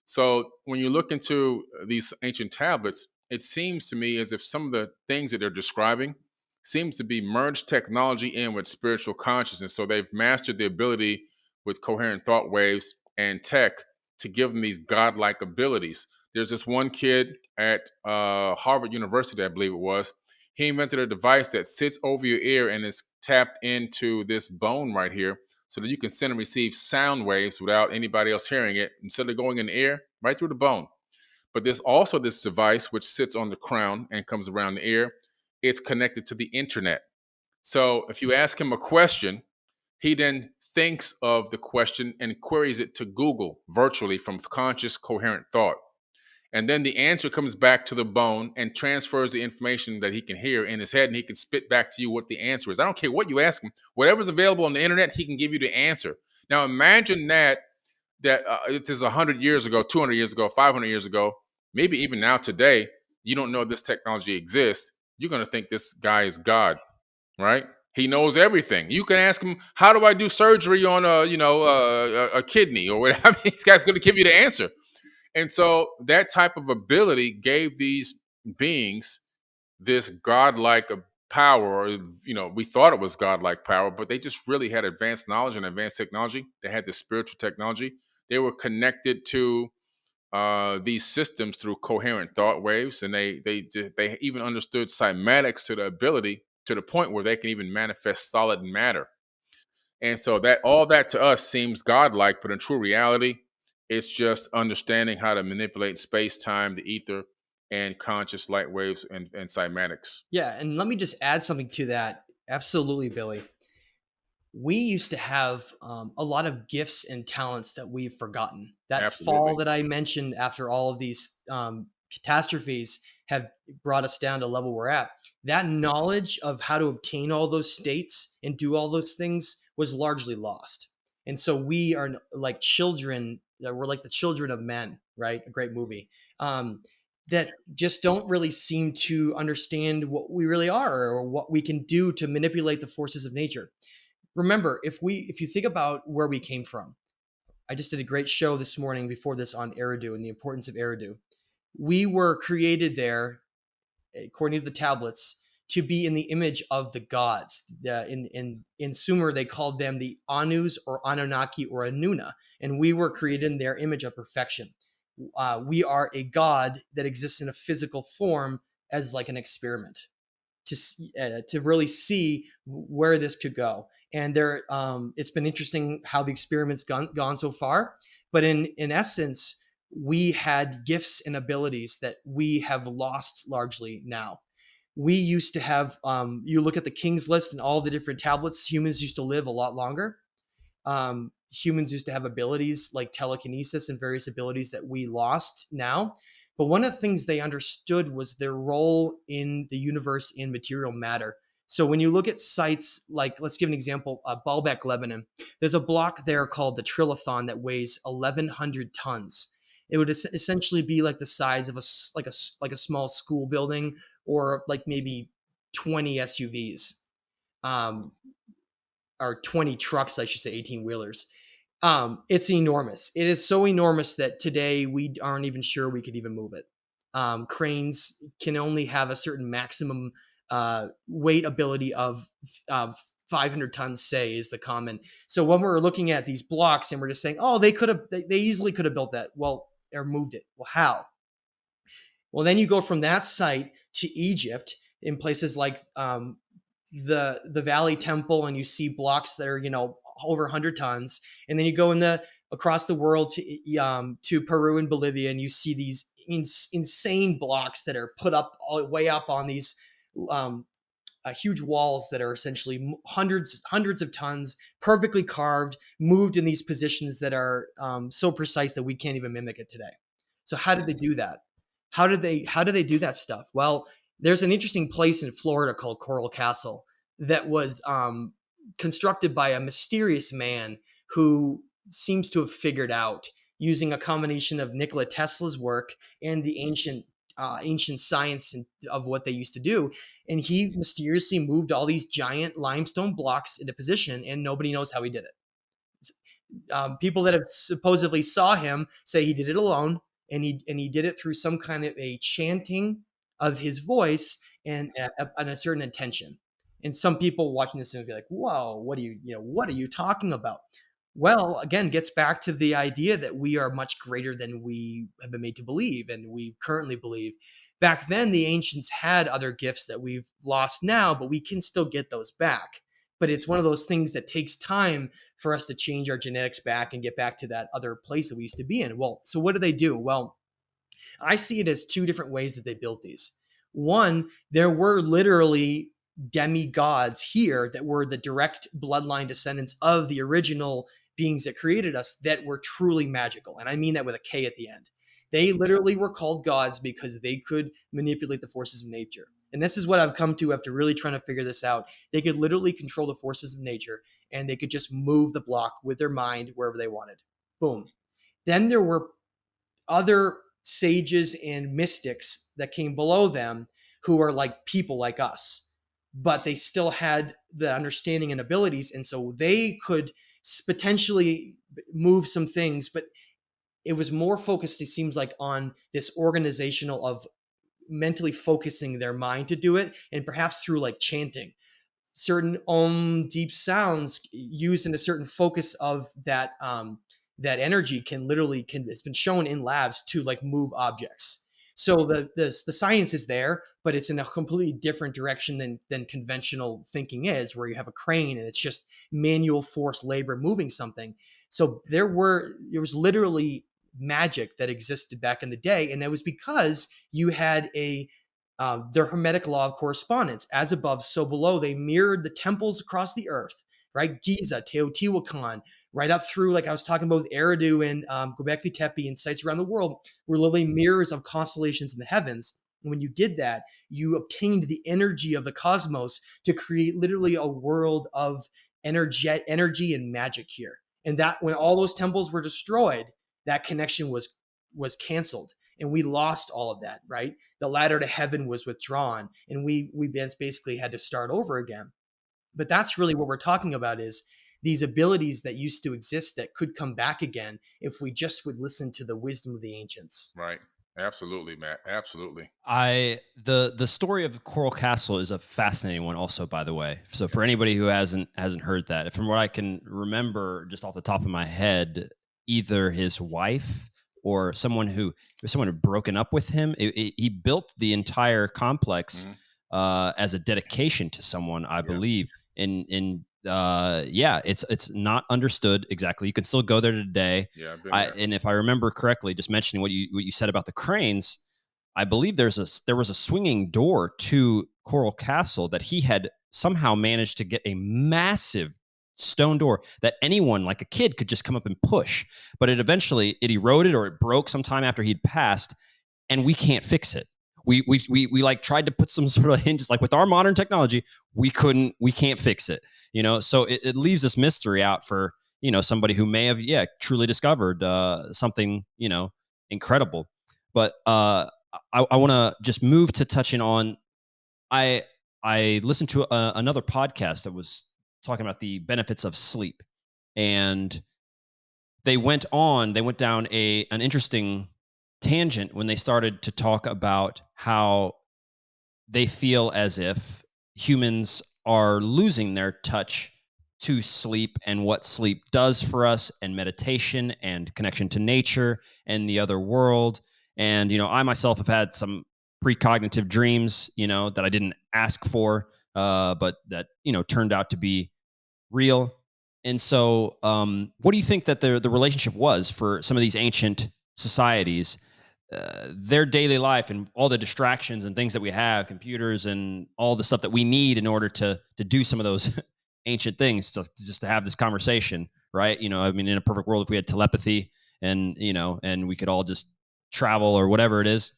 So when you look into these ancient tablets, it seems to me as if some of the things that they're describing seems to be merged technology in with spiritual consciousness. So they've mastered the ability with coherent thought waves and tech to give them these godlike abilities. There's this one kid at Harvard University, I believe it was. He invented a device that sits over your ear and is tapped into this bone right here so that you can send and receive sound waves without anybody else hearing it, instead of going in the ear, right through the bone. But there's also this device which sits on the crown and comes around the ear. It's connected to the internet. So if you ask him a question, he then thinks of the question and queries it to Google virtually from conscious, coherent thought. And then the answer comes back to the bone and transfers the information that he can hear in his head, and he can spit back to you what the answer is. I don't care what you ask him. Whatever's available on the internet, he can give you the answer. Now imagine that it is 100 years ago, 200 years ago, 500 years ago, maybe even now today, you don't know this technology exists. You're going to think this guy is God, right? He knows everything. You can ask him, "How do I do surgery on a kidney or whatever?" I mean, this guy's going to give you the answer. And so that type of ability gave these beings this godlike power. Or, we thought it was godlike power, but they just really had advanced knowledge and advanced technology. They had the spiritual technology. They were connected to these systems through coherent thought waves, and they even understood cymatics to the ability to the point where they can even manifest solid matter. And so that all that to us seems godlike, but in true reality, it's just understanding how to manipulate space, time, the ether, and conscious light waves and cymatics. Yeah, and let me just add something to that. Absolutely, Billy. We used to have a lot of gifts and talents that we've forgotten. That fall Absolutely. that I mentioned after all of these catastrophes have brought us down to the level we're at. That knowledge of how to obtain all those states and do all those things was largely lost. And so we are like children. We're like the children of men, right? A great movie. That just don't really seem to understand what we really are or what we can do to manipulate the forces of nature. Remember, if you think about where we came from, I just did a great show this morning before this on Eridu and the importance of Eridu. We were created there, according to the tablets, to be in the image of the gods. In Sumer, they called them the Anus or Anunnaki or Anuna, and we were created in their image of perfection. We are a god that exists in a physical form as like an experiment to really see where this could go. And it's been interesting how the experiment's gone so far. But in essence, we had gifts and abilities that we have lost largely now. We used to have, you look at the King's List and all the different tablets, humans used to live a lot longer. Humans used to have abilities like telekinesis and various abilities that we lost now. But one of the things they understood was their role in the universe in material matter. So when you look at sites like, let's give an example, Baalbek, Lebanon, there's a block there called the Trilithon that weighs 1,100 tons. It would essentially be like the size of a small school building or like maybe 20 SUVs, or 20 trucks, I should say, 18 wheelers. It's enormous. It is so enormous that today we aren't even sure we could even move it. Cranes can only have a certain maximum weight ability of 500 tons, say, is the common. So when we're looking at these blocks and we're just saying, oh, they easily could have built that. Well, or moved it. Well, how? Well, then you go from that site to Egypt in places like the Valley Temple, and you see blocks that are over 100 tons. And then you go across the world to Peru and Bolivia, and you see these insane blocks that are put up way up on these huge walls that are essentially hundreds of tons, perfectly carved, moved in these positions that are so precise that we can't even mimic it today. So how did they do that? How do they do that stuff? Well, there's an interesting place in Florida called Coral Castle that was constructed by a mysterious man who seems to have figured out, using a combination of Nikola Tesla's work and the ancient science of what they used to do. And he mysteriously moved all these giant limestone blocks into position, and nobody knows how he did it. People that have supposedly saw him say he did it alone, and he did it through some kind of a chanting of his voice and a certain intention. And some people watching this will be like, "Whoa, what are you talking about?" Well, again, gets back to the idea that we are much greater than we have been made to believe, and we currently believe. Back then, the ancients had other gifts that we've lost now, but we can still get those back. But it's one of those things that takes time for us to change our genetics back and get back to that other place that we used to be in. Well, so what do they do? Well, I see it as two different ways that they built these. One, there were literally demigods here that were the direct bloodline descendants of the original beings that created us that were truly magical. And I mean that with a K at the end. They literally were called gods because they could manipulate the forces of nature. And this is what I've come to after really trying to figure this out. They could literally control the forces of nature, and they could just move the block with their mind wherever they wanted. Boom. Then there were other sages and mystics that came below them who are like people like us, but they still had the understanding and abilities. And so they could potentially move some things, but it was more focused, it seems like, on this organizational of mentally focusing their mind to do it, and perhaps through like chanting certain deep sounds used in a certain focus of that energy it's been shown in labs to like move objects. So the science is there, but it's in a completely different direction than conventional thinking is, where you have a crane and it's just manual force labor moving something. So there was literally magic that existed back in the day, and that was because you had their Hermetic law of correspondence, as above, so below. They mirrored the temples across the earth, right? Giza, Teotihuacan, right up through, like I was talking about with Eridu and Göbekli Tepe and sites around the world, were literally mirrors of constellations in the heavens. And when you did that, you obtained the energy of the cosmos to create literally a world of energy and magic here. And that when all those temples were destroyed, that connection was canceled, and we lost all of that, right? The ladder to heaven was withdrawn, and we basically had to start over again. But that's really what we're talking about, is these abilities that used to exist that could come back again if we just would listen to the wisdom of the ancients. Right. Absolutely, Matt. Absolutely. The story of Coral Castle is a fascinating one also, by the way. So for anybody who hasn't heard that, from what I can remember just off the top of my head, either his wife or someone who had broken up with him, he built the entire complex as a dedication to someone, I believe. And it's not understood exactly. You can still go there today. Yeah, I've been there. And if I remember correctly, just mentioning what you said about the cranes, I believe there was a swinging door to Coral Castle that he had somehow managed to get a massive stone door that anyone, like a kid, could just come up and push. But it eroded or it broke sometime after he'd passed, and we can't fix it. We like tried to put some sort of hinges, like with our modern technology, we can't fix it, so it leaves this mystery out for, somebody who may have, truly discovered something, incredible. But I want to just move to touching on, I listened to another podcast that was talking about the benefits of sleep, and they went down an interesting tangent when they started to talk about how they feel as if humans are losing their touch to sleep and what sleep does for us, and meditation and connection to nature and the other world. And, I myself have had some precognitive dreams, that I didn't ask for, but that, turned out to be real. And so, what do you think that the relationship was for some of these ancient societies, their daily life and all the distractions and things that we have, computers and all the stuff that we need in order to do some of those ancient things, just to have this conversation, right? I mean, in a perfect world, if we had telepathy and and we could all just travel or whatever it is,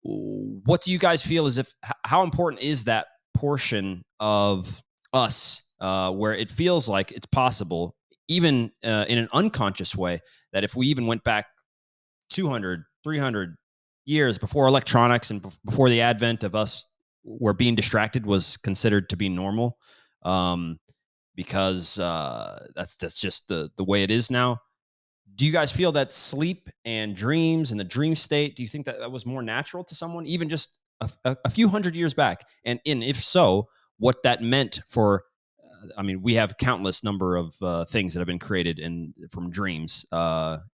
what do you guys feel is how important is that portion of us where it feels like it's possible, even in an unconscious way, that if we even went back 200, 300 years before electronics and before the advent of us, where being distracted was considered to be normal, um, because that's just the way it is now. Do you guys feel that sleep and dreams and the dream state, do you think that that was more natural to someone, even just a few hundred years back? And if so, what that meant for, I mean, we have countless number of things that have been created from dreams,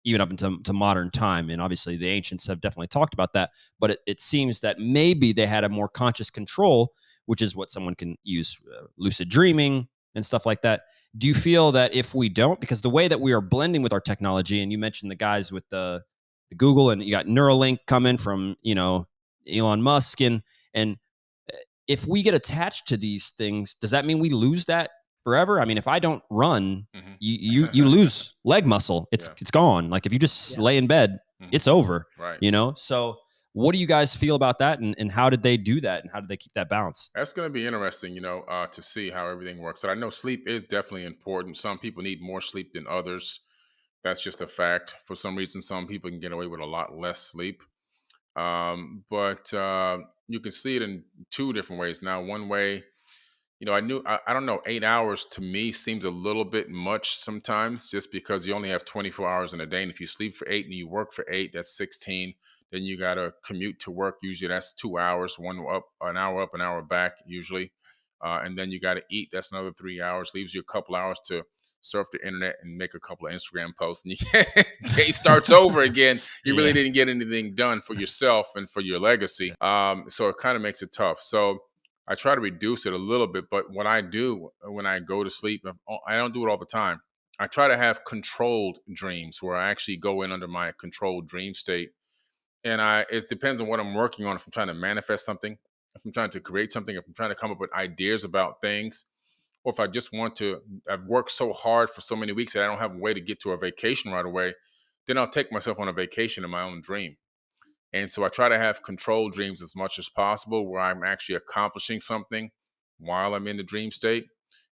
even up into to modern time. And obviously the ancients have definitely talked about that, but it seems that maybe they had a more conscious control, which is what someone can use, lucid dreaming and stuff like that. Do you feel that if we don't, because the way that we are blending with our technology, and you mentioned the guys with the Google, and you got Neuralink coming from, Elon Musk, and if we get attached to these things, does that mean we lose that forever? I mean, if I don't run, you lose leg muscle. It's Yeah. it's gone. Like if you just lay in bed, it's over. Right. So what do you guys feel about that, and how did they do that, and how did they keep that balance? That's going to be interesting, to see how everything works. And I know sleep is definitely important. Some people need more sleep than others. That's just a fact. For some reason, some people can get away with a lot less sleep. But you can see it in two different ways. Now, one way, I don't know, 8 hours to me seems a little bit much sometimes, just because you only have 24 hours in a day. And if you sleep for 8 and you work for 8, that's 16. Then you got to commute to work. Usually that's 2 hours, up, an hour back, usually. And then you got to eat. That's another 3 hours. Leaves you a couple hours to surf the internet and make a couple of Instagram posts. And day starts over again. You really didn't get anything done for yourself and for your legacy. So it kind of makes it tough. So I try to reduce it a little bit, but what I do when I go to sleep, I don't do it all the time. I try to have controlled dreams where I actually go in under my controlled dream state. And it depends on what I'm working on. If I'm trying to manifest something, if I'm trying to create something, if I'm trying to come up with ideas about things, or if I just I've worked so hard for so many weeks that I don't have a way to get to a vacation right away, then I'll take myself on a vacation in my own dream. And so I try to have control dreams as much as possible where I'm actually accomplishing something while I'm in the dream state.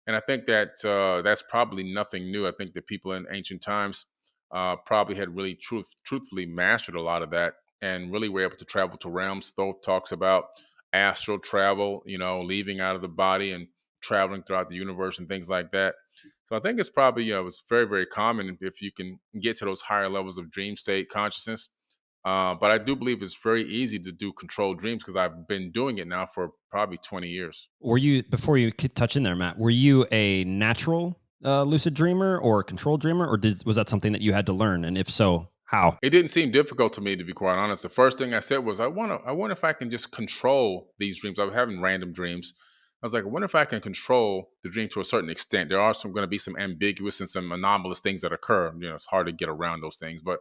And I think that that's probably nothing new. I think that people in ancient times probably had really truthfully mastered a lot of that and really were able to travel to realms. Thoth talks about astral travel, leaving out of the body and traveling throughout the universe and things like that. So I think it's probably, it's very, very common if you can get to those higher levels of dream state consciousness. But I do believe it's very easy to do controlled dreams because I've been doing it now for probably 20 years. Were you, before you touch in there, Matt, were you a natural lucid dreamer or a controlled dreamer, or was that something that you had to learn? And if so, how? It didn't seem difficult to me, to be quite honest. The first thing I said was, I wonder if I can just control these dreams. I was having random dreams. I was like, I wonder if I can control the dream to a certain extent. There are going to be some ambiguous and some anomalous things that occur. It's hard to get around those things, but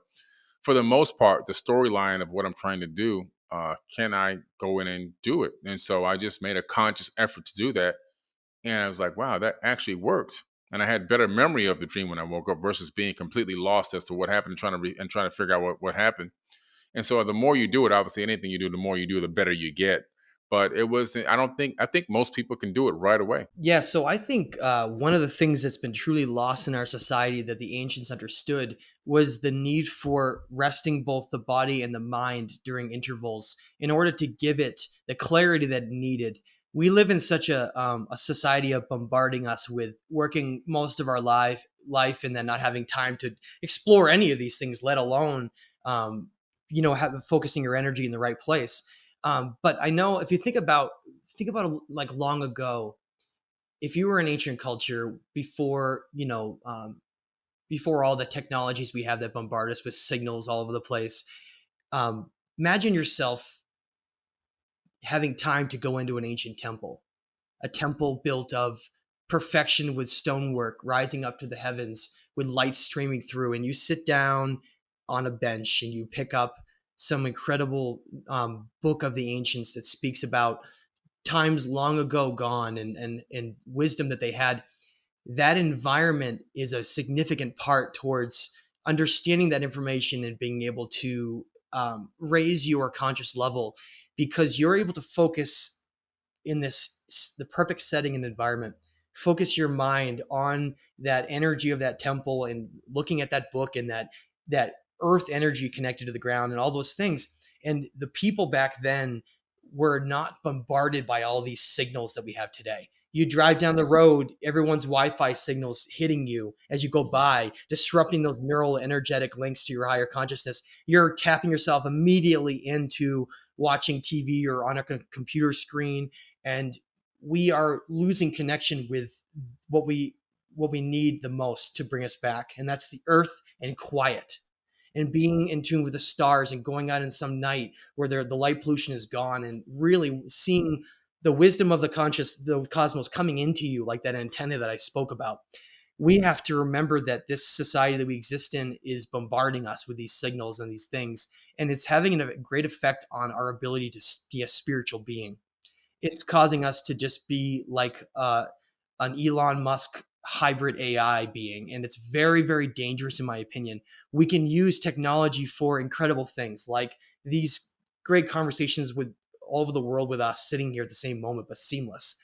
for the most part, the storyline of what I'm trying to do, can I go in and do it? And so I just made a conscious effort to do that. And I was like, wow, that actually worked. And I had better memory of the dream when I woke up versus being completely lost as to what happened and trying to figure out what happened. And so the more you do it, obviously anything you do, the more you do, the better you get. But it wasn't, I think most people can do it right away. Yeah, so I think one of the things that's been truly lost in our society that the ancients understood was the need for resting both the body and the mind during intervals in order to give it the clarity that it needed. We live in such a society of bombarding us with working most of our life and then not having time to explore any of these things, let alone focusing your energy in the right place. But I know if you think about like long ago, if you were an ancient culture before, before all the technologies we have that bombard us with signals all over the place, imagine yourself having time to go into an ancient temple, a temple built of perfection with stonework rising up to the heavens with light streaming through, and you sit down on a bench and you pick up some incredible book of the ancients that speaks about times long ago gone, and wisdom that they had. That environment is a significant part towards understanding that information and being able to raise your conscious level, because you're able to focus in the perfect setting and environment. Focus your mind on that energy of that temple and looking at that book and that earth energy connected to the ground and all those things. And the people back then were not bombarded by all these signals that we have today. You drive down the road, everyone's Wi-Fi signals hitting you as you go by, disrupting those neural energetic links to your higher consciousness. You're tapping yourself immediately into watching TV or on a computer screen, and we are losing connection with what we need the most to bring us back, and that's the earth and quiet and being in tune with the stars and going out in some night where the light pollution is gone and really seeing the wisdom of the cosmos coming into you, like that antenna that I spoke about. We have to remember that this society that we exist in is bombarding us with these signals and these things, and it's having a great effect on our ability to be a spiritual being. It's causing us to just be like an Elon Musk hybrid AI being. And it's very, very dangerous, in my opinion. We can use technology for incredible things like these great conversations with all over the world with us sitting here at the same moment, but seamless.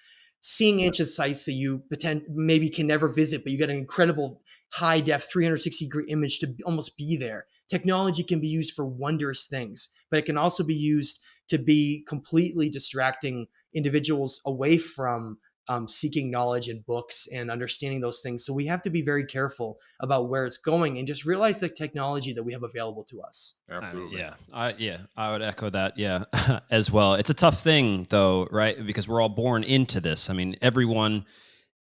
Seeing ancient sites that you maybe can never visit, but you get an incredible high def 360-degree image to almost be there. Technology can be used for wondrous things, but it can also be used to be completely distracting individuals away from seeking knowledge in books and understanding those things. So we have to be very careful about where it's going and just realize the technology that we have available to us. Absolutely. I would echo that. Yeah, as well. It's a tough thing though, right? Because we're all born into this. I mean, everyone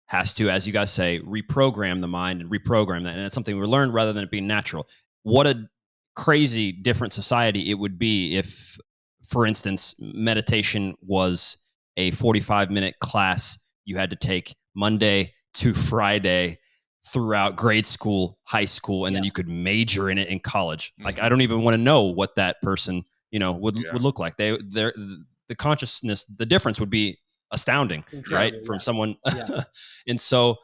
has to, as you guys say, reprogram the mind and reprogram that. And it's something we learned rather than it being natural. What a crazy different society it would be if, for instance, meditation was a 45-minute class you had to take Monday to Friday throughout grade school, high school, and then you could major in it in college. Mhm. Like, I don't even want to know what that person, would look like. The consciousness, the difference would be astounding, right? Incredible, From someone. Yeah. And so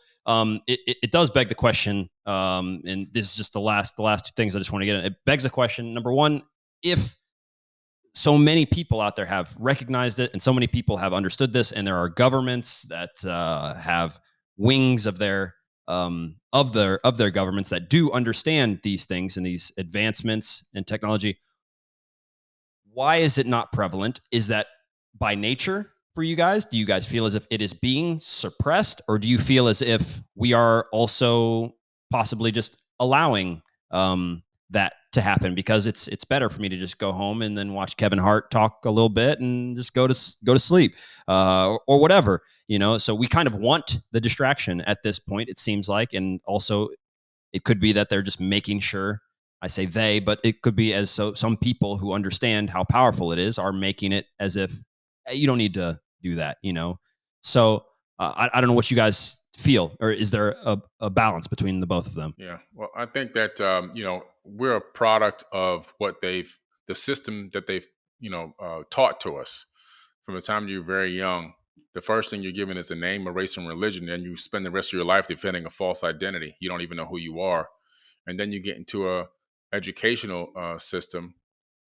it does beg the question, and this is just the last two things I just want to get in. It begs the question, number one, if so many people out there have recognized it and so many people have understood this, and there are governments that have wings of their governments that do understand these things and these advancements in technology, why is it not prevalent? Is that by nature for you guys? Do you guys feel as if it is being suppressed, or do you feel as if we are also possibly just allowing that to happen because it's better for me to just go home and then watch Kevin Hart talk a little bit and just go to sleep or whatever, So we kind of want the distraction at this point, it seems like, and also it could be that they're just making sure. I say they, but it could be some people who understand how powerful it is are making it as if hey, you don't need to do that, So I don't know what you guys feel, or is there a balance between the both of them? Yeah. Well, I think that we're a product of the system that they've taught to us from the time you're very young. The first thing you're given is a name, a race, and religion, and you spend the rest of your life defending a false identity. You don't even know who you are, and then you get into a educational system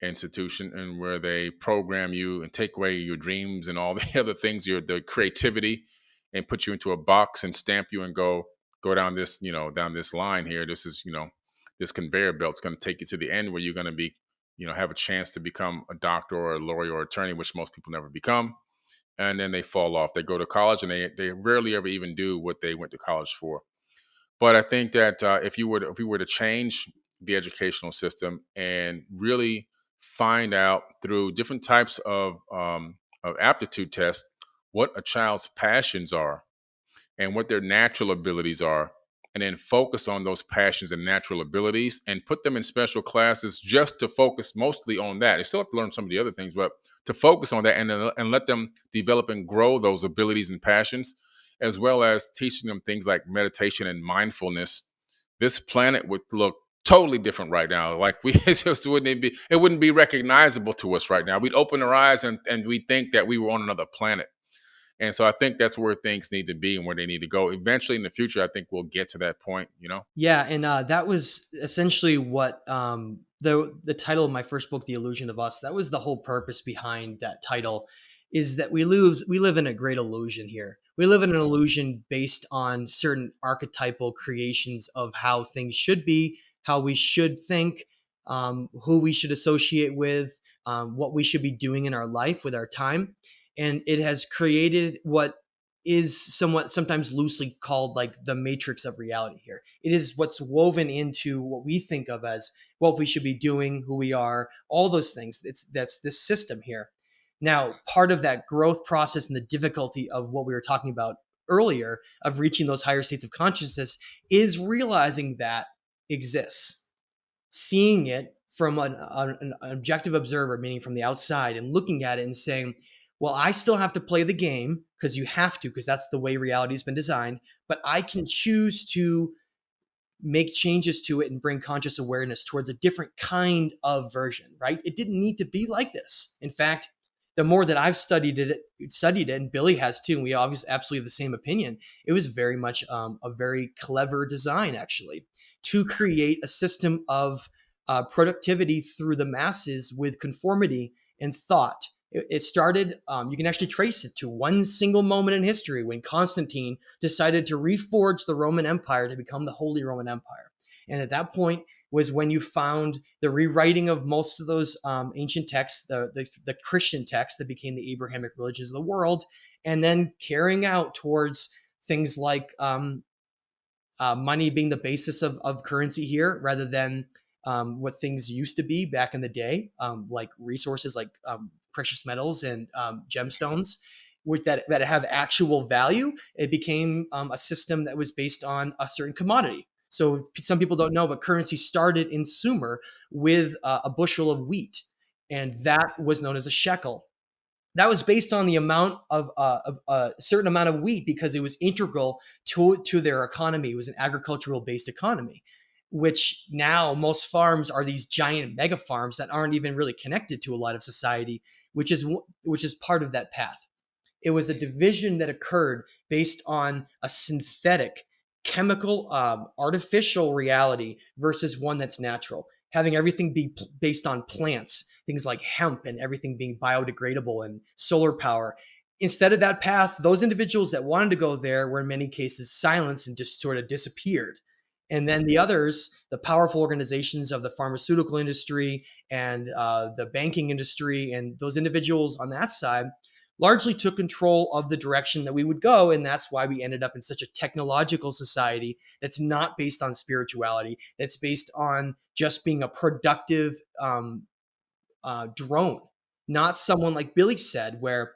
institution, and where they program you and take away your dreams and all the other things, the creativity, and put you into a box and stamp you and go down this down this line here. This is this conveyor belt's going to take you to the end where you're going to be have a chance to become a doctor or a lawyer or attorney, which most people never become. And then they fall off. They go to college and they rarely ever even do what they went to college for. But I think that if we were to change the educational system and really find out through different types of aptitude tests what a child's passions are and what their natural abilities are, and then focus on those passions and natural abilities and put them in special classes just to focus mostly on that. They still have to learn some of the other things, but to focus on that and let them develop and grow those abilities and passions. as well as teaching them things like meditation and mindfulness, this planet would look totally different right now. Like it wouldn't be recognizable to us right now. We'd open our eyes and we'd think that we were on another planet. And so I think that's where things need to be and where they need to go. Eventually in the future, I think we'll get to that point, you know? Yeah, and that was essentially what the title of my first book, The Illusion of Us. That was the whole purpose behind that title, is that we live in a great illusion here. We live in an illusion based on certain archetypal creations of how things should be, how we should think, who we should associate with, what we should be doing in our life with our time, and it has created what is somewhat sometimes loosely called like the matrix of reality here. It is what's woven into what we think of as what we should be doing, who we are, all those things. That's this system here. Now, part of that growth process and the difficulty of what we were talking about earlier of reaching those higher states of consciousness is realizing that exists, seeing it from an objective observer, meaning from the outside, and looking at it and saying, well, I still have to play the game because you have to, because that's the way reality has been designed, but I can choose to make changes to it and bring conscious awareness towards a different kind of version, right? It didn't need to be like this. In fact, the more that I've studied it, and Billy has too, and we obviously absolutely have the same opinion, it was very much a very clever design, actually, to create a system of productivity through the masses with conformity and thought. It started, you can actually trace it to one single moment in history when Constantine decided to reforge the Roman Empire to become the Holy Roman Empire. And at that point was when you found the rewriting of most of those ancient texts, the Christian texts that became the Abrahamic religions of the world, and then carrying out towards things like money being the basis of currency here, rather than what things used to be back in the day, like resources like precious metals and gemstones, that have actual value. It became a system that was based on a certain commodity. So some people don't know, but currency started in Sumer with a bushel of wheat, and that was known as a shekel. That was based on the amount of a certain amount of wheat, because it was integral to their economy. It was an agricultural based economy, which now most farms are these giant mega farms that aren't even really connected to a lot of society, which is part of that path. It was a division that occurred based on a synthetic, chemical, artificial reality versus one that's natural. Having everything be based on plants, things like hemp, and everything being biodegradable and solar power. Instead of that path, those individuals that wanted to go there were in many cases silenced and just sort of disappeared. And then the others, the powerful organizations of the pharmaceutical industry and the banking industry, and those individuals on that side largely took control of the direction that we would go. And that's why we ended up in such a technological society that's not based on spirituality, that's based on just being a productive drone, not someone like Billy said, where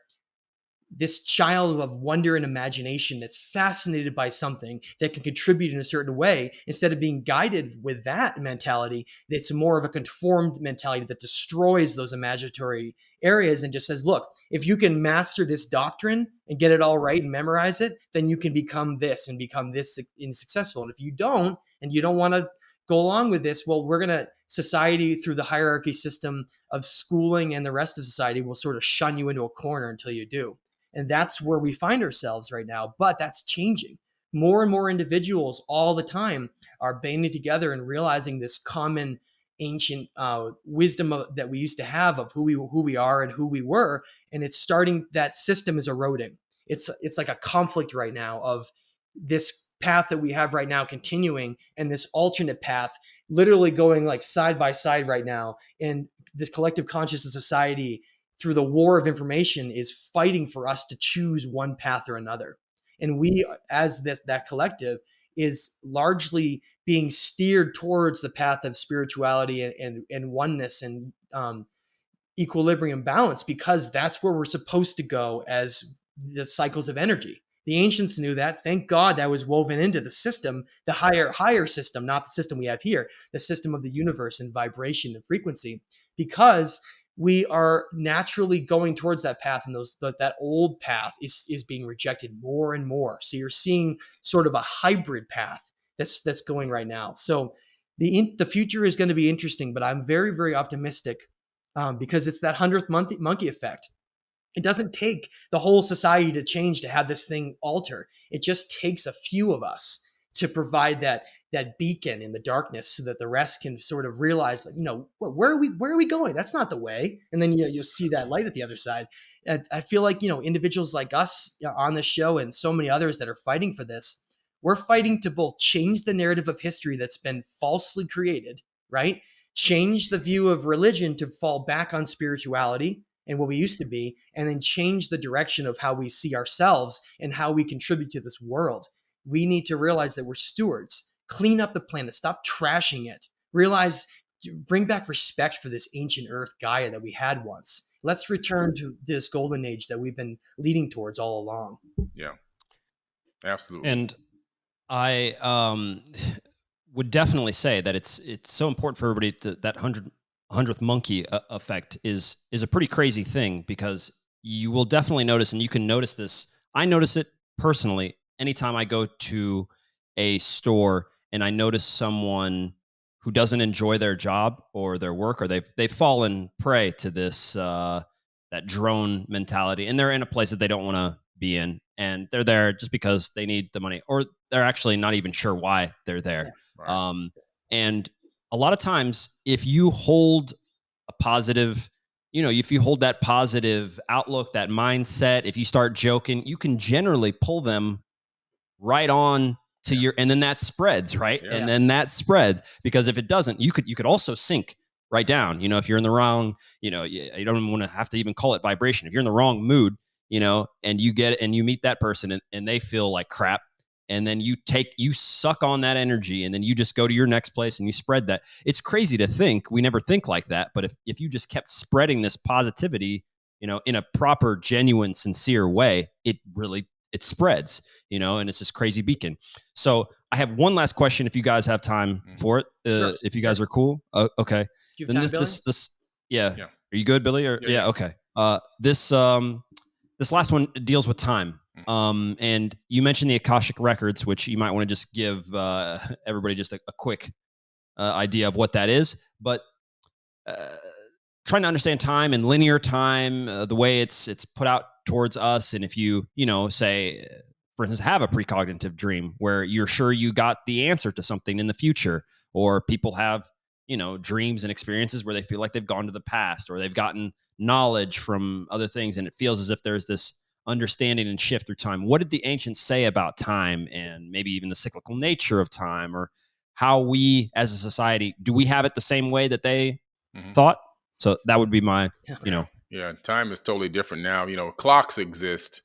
this child of wonder and imagination that's fascinated by something that can contribute in a certain way, instead of being guided with that mentality, it's more of a conformed mentality that destroys those imaginatory areas and just says, look, if you can master this doctrine and get it all right and memorize it, then you can become this and become this and successful. And if you don't, and you don't want to go along with this, well, society through the hierarchy system of schooling and the rest of society will sort of shun you into a corner until you do. And that's where we find ourselves right now. But that's changing. More and more individuals all the time are banding together and realizing this common ancient wisdom that we used to have of who we are and who we were. And it's starting, that system is eroding. It's like a conflict right now of this path that we have right now continuing, and this alternate path literally going like side by side right now. And this collective consciousness society, through the war of information, is fighting for us to choose one path or another. And we, as that collective, is largely being steered towards the path of spirituality and oneness and equilibrium balance, because that's where we're supposed to go as the cycles of energy. The ancients knew that. Thank God that was woven into the system, the higher system, not the system we have here, the system of the universe and vibration and frequency, because we are naturally going towards that path, and that old path is being rejected more and more. So you're seeing sort of a hybrid path that's going right now. So the future is going to be interesting, but I'm very, very optimistic, because it's that 100th monkey effect. It doesn't take the whole society to change to have this thing alter. It just takes a few of us to provide that beacon in the darkness, so that the rest can sort of realize, where are we going? That's not the way. And then you'll see that light at the other side. I feel like individuals like us on this show and so many others that are fighting for this, we're fighting to both change the narrative of history that's been falsely created, right? Change the view of religion to fall back on spirituality and what we used to be, and then change the direction of how we see ourselves and how we contribute to this world. We need to realize that we're stewards. Clean up the planet. Stop trashing it. Realize, bring back respect for this ancient Earth Gaia that we had once. Let's return to this golden age that we've been leading towards all along. Yeah, absolutely. And I would definitely say that it's so important for everybody to that 100th monkey effect is a pretty crazy thing, because you will definitely notice, and you can notice this. I notice it personally anytime I go to a store and I notice someone who doesn't enjoy their job or their work, or they've fallen prey to this that drone mentality, and they're in a place that they don't want to be in, and they're there just because they need the money, or they're actually not even sure why they're there. Right. And a lot of times, if you hold a positive, if you hold that positive outlook, that mindset, if you start joking, you can generally pull them right on to your, and then that spreads, right? Yeah. And then that spreads, because if it doesn't, you could also sink right down. If you're in the wrong, you don't even want to have to even call it vibration. If you're in the wrong mood, and you get it, and you meet that person, and they feel like crap, and then you suck on that energy, and then you just go to your next place and you spread that. It's crazy to think, we never think like that, but if you just kept spreading this positivity, in a proper, genuine, sincere way, it spreads, and it's this crazy beacon. So I have one last question, if you guys have time for it, Sure. if you guys are cool. Okay. Do you have time, Billy? Yeah. Are you good, Billy? Or Yeah. Okay. This last one deals with time. And you mentioned the Akashic records, which you might want to just give everybody just a quick idea of what that is. But trying to understand time and linear time, the way it's put out towards us, and if you say, for instance, have a precognitive dream where you're sure you got the answer to something in the future, or people have dreams and experiences where they feel like they've gone to the past, or they've gotten knowledge from other things, and it feels as if there's this understanding and shift through time. What did the ancients say about time, and maybe even the cyclical nature of time, or how we as a society, do we have it the same way that they thought? So that would be my, Yeah, time is totally different now. Clocks exist,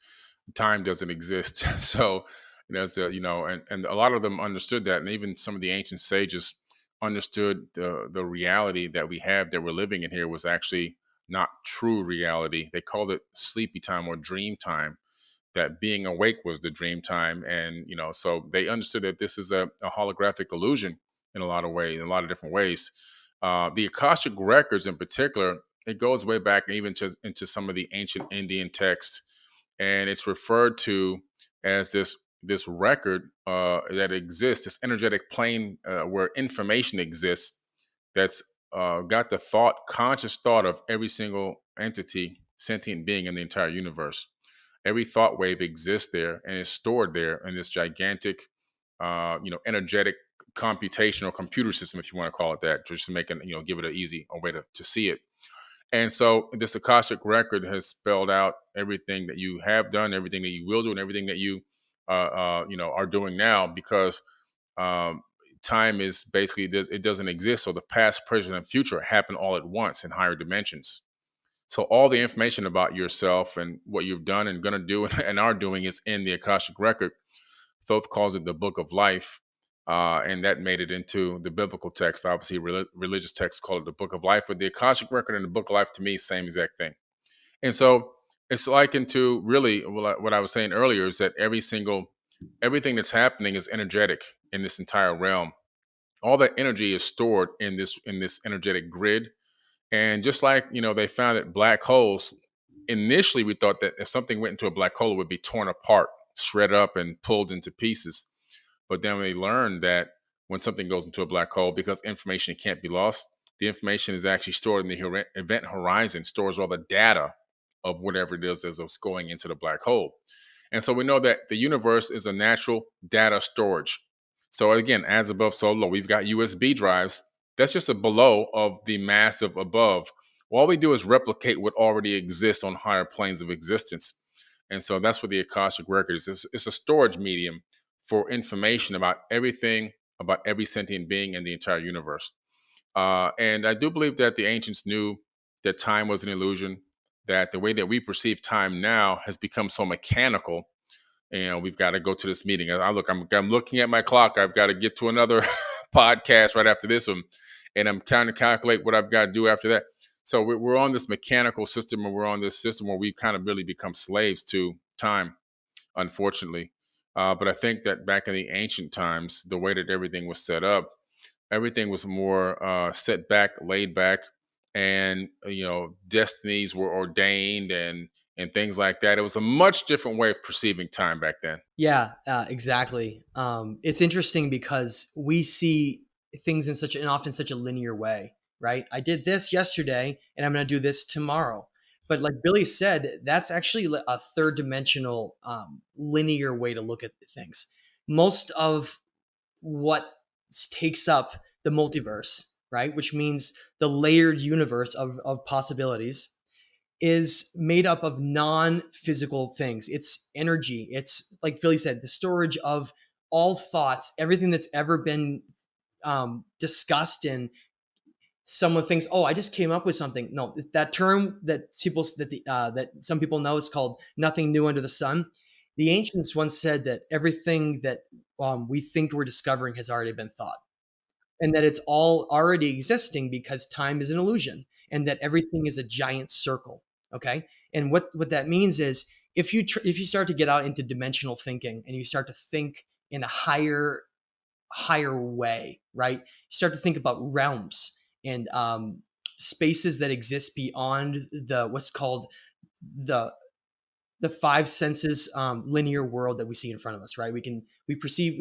time doesn't exist. So there's and a lot of them understood that, and even some of the ancient sages understood the reality that we have, that we're living in here, was actually not true reality. They called it sleepy time or dream time. That being awake was the dream time, and so they understood that this is a holographic illusion in a lot of ways, in a lot of different ways. The Akashic records, in particular, it goes way back even into some of the ancient Indian texts, and it's referred to as this record that exists, this energetic plane where information exists, that's got the conscious thought of every single entity, sentient being in the entire universe. Every thought wave exists there and is stored there in this gigantic, energetic computational computer system, if you want to call it that, just to make it, give it an easy way to see it. And so this Akashic record has spelled out everything that you have done, everything that you will do, and everything that you, are doing now, because time is basically, it doesn't exist. So the past, present, and future happen all at once in higher dimensions. So all the information about yourself and what you've done and going to do and are doing is in the Akashic record. Thoth calls it the Book of Life, and that made it into the biblical text. Obviously, religious texts call it the Book of Life, but the Akashic record and the Book of Life, to me, same exact thing. And so it's likened to, really, what I was saying earlier, is that everything that's happening is energetic in this entire realm. All that energy is stored in this energetic grid. And just like, they found that black holes, initially we thought that if something went into a black hole, it would be torn apart, shredded up, and pulled into pieces. But then they learned that when something goes into a black hole, because information can't be lost, the information is actually stored in the event horizon, stores all the data of whatever it is that's going into the black hole. And so we know that the universe is a natural data storage. So again, as above, so below. We've got USB drives. That's just a below of the massive above. All we do is replicate what already exists on higher planes of existence. And so that's what the Akashic Record is. It's a storage medium for information about everything, about every sentient being in the entire universe. And I do believe that the ancients knew that time was an illusion, that the way that we perceive time now has become so mechanical. And we've got to go to this meeting. I'm looking at my clock. I've got to get to another podcast right after this one. And I'm trying to calculate what I've got to do after that. So we're on this mechanical system, and we're on this system where we kind of really become slaves to time, unfortunately. But I think that back in the ancient times, the way that everything was set up, everything was more set back, laid back, and destinies were ordained and things like that. It was a much different way of perceiving time back then. Yeah, exactly. It's interesting because we see things in often such a linear way, right? I did this yesterday, and I'm going to do this tomorrow. But like Billy said, that's actually a third dimensional, linear way to look at things. Most of what takes up the multiverse, right, which means the layered universe of possibilities, is made up of non-physical things. It's energy. It's, like Billy said, the storage of all thoughts, everything that's ever been discussed. And someone thinks, "Oh, I just came up with something." No, that term that that some people know is called "nothing new under the sun." The ancients once said that everything that we think we're discovering has already been thought, and that it's all already existing because time is an illusion, and that everything is a giant circle. Okay, and what that means is if you start to get out into dimensional thinking and you start to think in a higher way, right? You start to think about realms and spaces that exist beyond the what's called the five senses linear world that we see in front of us, right? We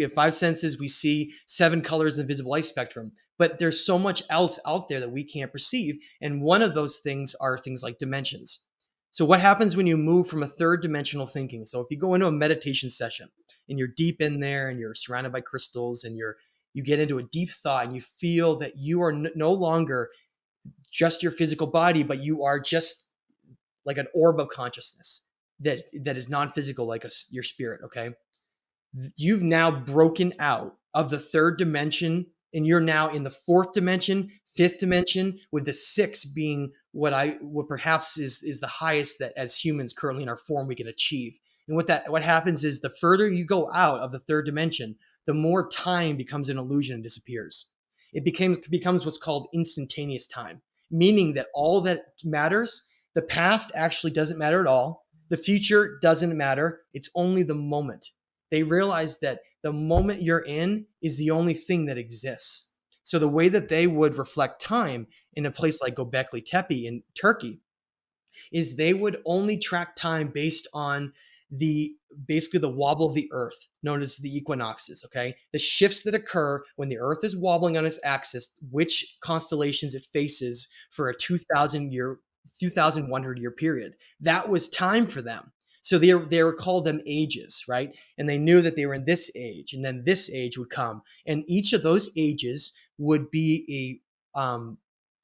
have five senses, we see seven colors in the visible light spectrum, but there's so much else out there that we can't perceive. And one of those things are things like dimensions. So what happens when you move from a third dimensional thinking? So if you go into a meditation session and you're deep in there and you're surrounded by crystals and you get into a deep thought and you feel that you are no longer just your physical body, but you are just like an orb of consciousness that is non-physical, like your spirit. Okay, you've now broken out of the third dimension, and you're now in the fourth dimension, fifth dimension, with the sixth being what perhaps is the highest that as humans currently in our form we can achieve. And what happens is the further you go out of the third dimension, the more time becomes an illusion and disappears. It becomes what's called instantaneous time, meaning that all that matters, the past actually doesn't matter at all. The future doesn't matter. It's only the moment. They realize that the moment you're in is the only thing that exists. So the way that they would reflect time in a place like Göbekli Tepe in Turkey is they would only track time based on basically the wobble of the earth, known as the equinoxes. Okay, the shifts that occur when the earth is wobbling on its axis, which constellations it faces for a 2100 year period. That was time for them. So they were called them ages, right? And they knew that they were in this age, and then this age would come, and each of those ages would be a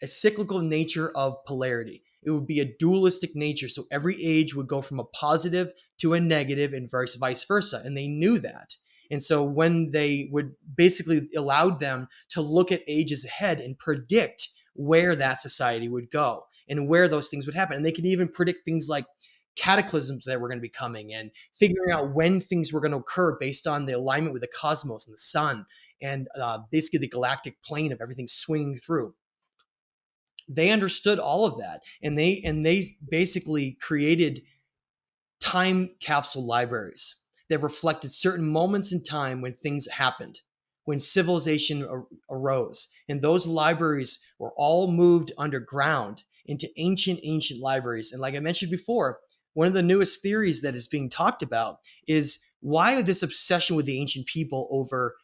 cyclical nature of polarity. It would be a dualistic nature. So every age would go from a positive to a negative and vice versa. And they knew that. And so when they would basically allowed them to look at ages ahead and predict where that society would go and where those things would happen. And they could even predict things like cataclysms that were going to be coming and figuring out when things were going to occur based on the alignment with the cosmos and the sun and basically the galactic plane of everything swinging through. They understood all of that, and they basically created time capsule libraries that reflected certain moments in time when things happened. when civilization arose. And those libraries were all moved underground into ancient libraries. And like I mentioned before, one of the newest theories that is being talked about is why this obsession with the ancient people over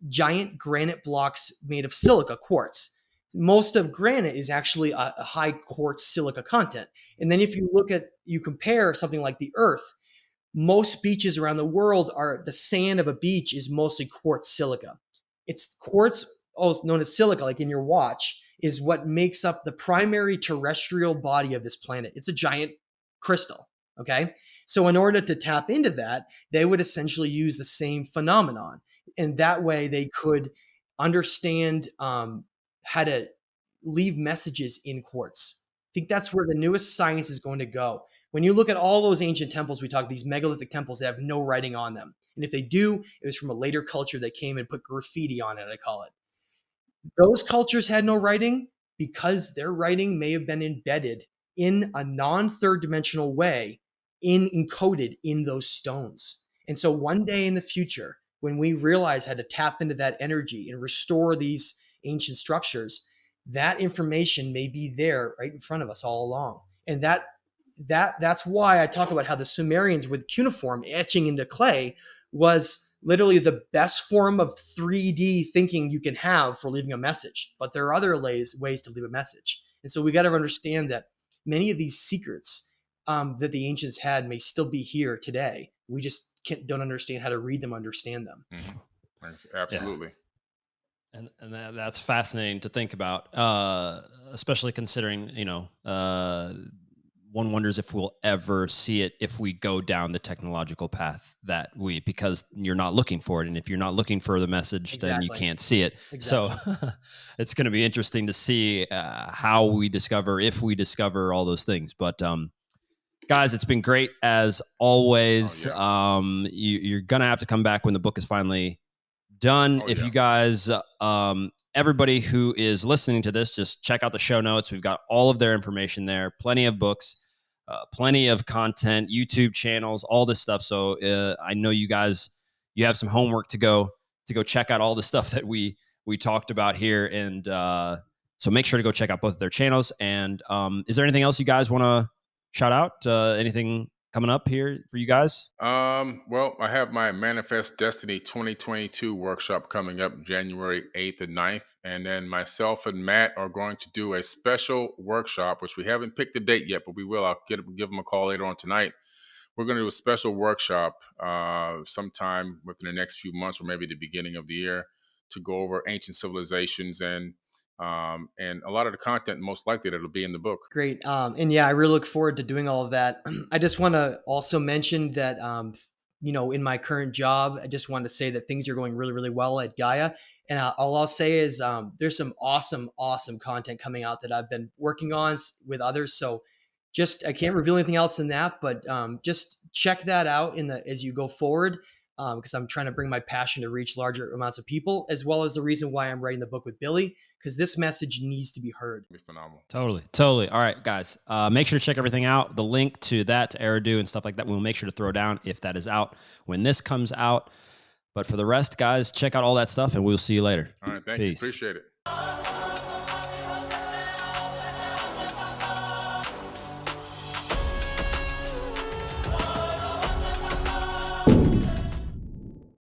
giant granite blocks made of silica quartz. Most of granite is actually a high quartz silica content. And then if you compare something like the Earth, most beaches around the world are the sand of a beach is mostly quartz silica. It's quartz, also known as silica, like in your watch, is what makes up the primary terrestrial body of this planet. It's a giant crystal. Okay. So in order to tap into that, they would essentially use the same phenomenon. And that way they could understand how to leave messages in quartz. I think that's where the newest science is going to go. When you look at all those ancient temples, we talk these megalithic temples that have no writing on them. And if they do, it was from a later culture that came and put graffiti on it, I call it. Those cultures had no writing because their writing may have been embedded in a non-third dimensional way encoded in those stones. And so one day in the future, when we realize how to tap into that energy and restore these ancient structures, that information may be there right in front of us all along. And that's why I talk about how the Sumerians with cuneiform etching into clay was literally the best form of 3D thinking you can have for leaving a message. But there are other ways to leave a message. And so we got to understand that many of these secrets that the ancients had may still be here today. We just don't understand how to read them, understand them. Mm-hmm. Absolutely. Yeah. And that's fascinating to think about, especially considering, one wonders if we'll ever see it if we go down the technological path because you're not looking for it. And if you're not looking for the message, then you can't see it. Exactly. So it's going to be interesting to see how we discover, if we discover all those things. But guys, it's been great as always. Oh, yeah. You're going to have to come back when the book is finally done. If you guys, everybody who is listening to this, just check out the show notes. We've got all of their information there, plenty of books, plenty of content, YouTube channels, all this stuff. So I know you guys, you have some homework to go check out all the stuff that we talked about here. And so make sure to go check out both of their channels. And is there anything else you guys want to shout out? Anything coming up here for you guys? Well, I have my Manifest Destiny 2022 workshop coming up January 8th and 9th. And then myself and Matt are going to do a special workshop, which we haven't picked the date yet, but we will. I'll give them a call later on tonight. We're going to do a special workshop sometime within the next few months, or maybe the beginning of the year, to go over ancient civilizations and a lot of the content most likely that'll be in the book. Great. And yeah, I really look forward to doing all of that. I just want to also mention that, in my current job, I just want to say that things are going really, really well at Gaia. And all I'll say is there's some awesome content coming out that I've been working on with others. So I can't reveal anything else in that, but just check that out as you go forward. Because I'm trying to bring my passion to reach larger amounts of people, as well as the reason why I'm writing the book with Billy, because this message needs to be heard. It'd be phenomenal. Totally. All right, guys, make sure to check everything out. The link to that, to Eridu and stuff like that, we'll make sure to throw down if that is out when this comes out. But for the rest, guys, check out all that stuff, and we'll see you later. All right, thank you. Appreciate it.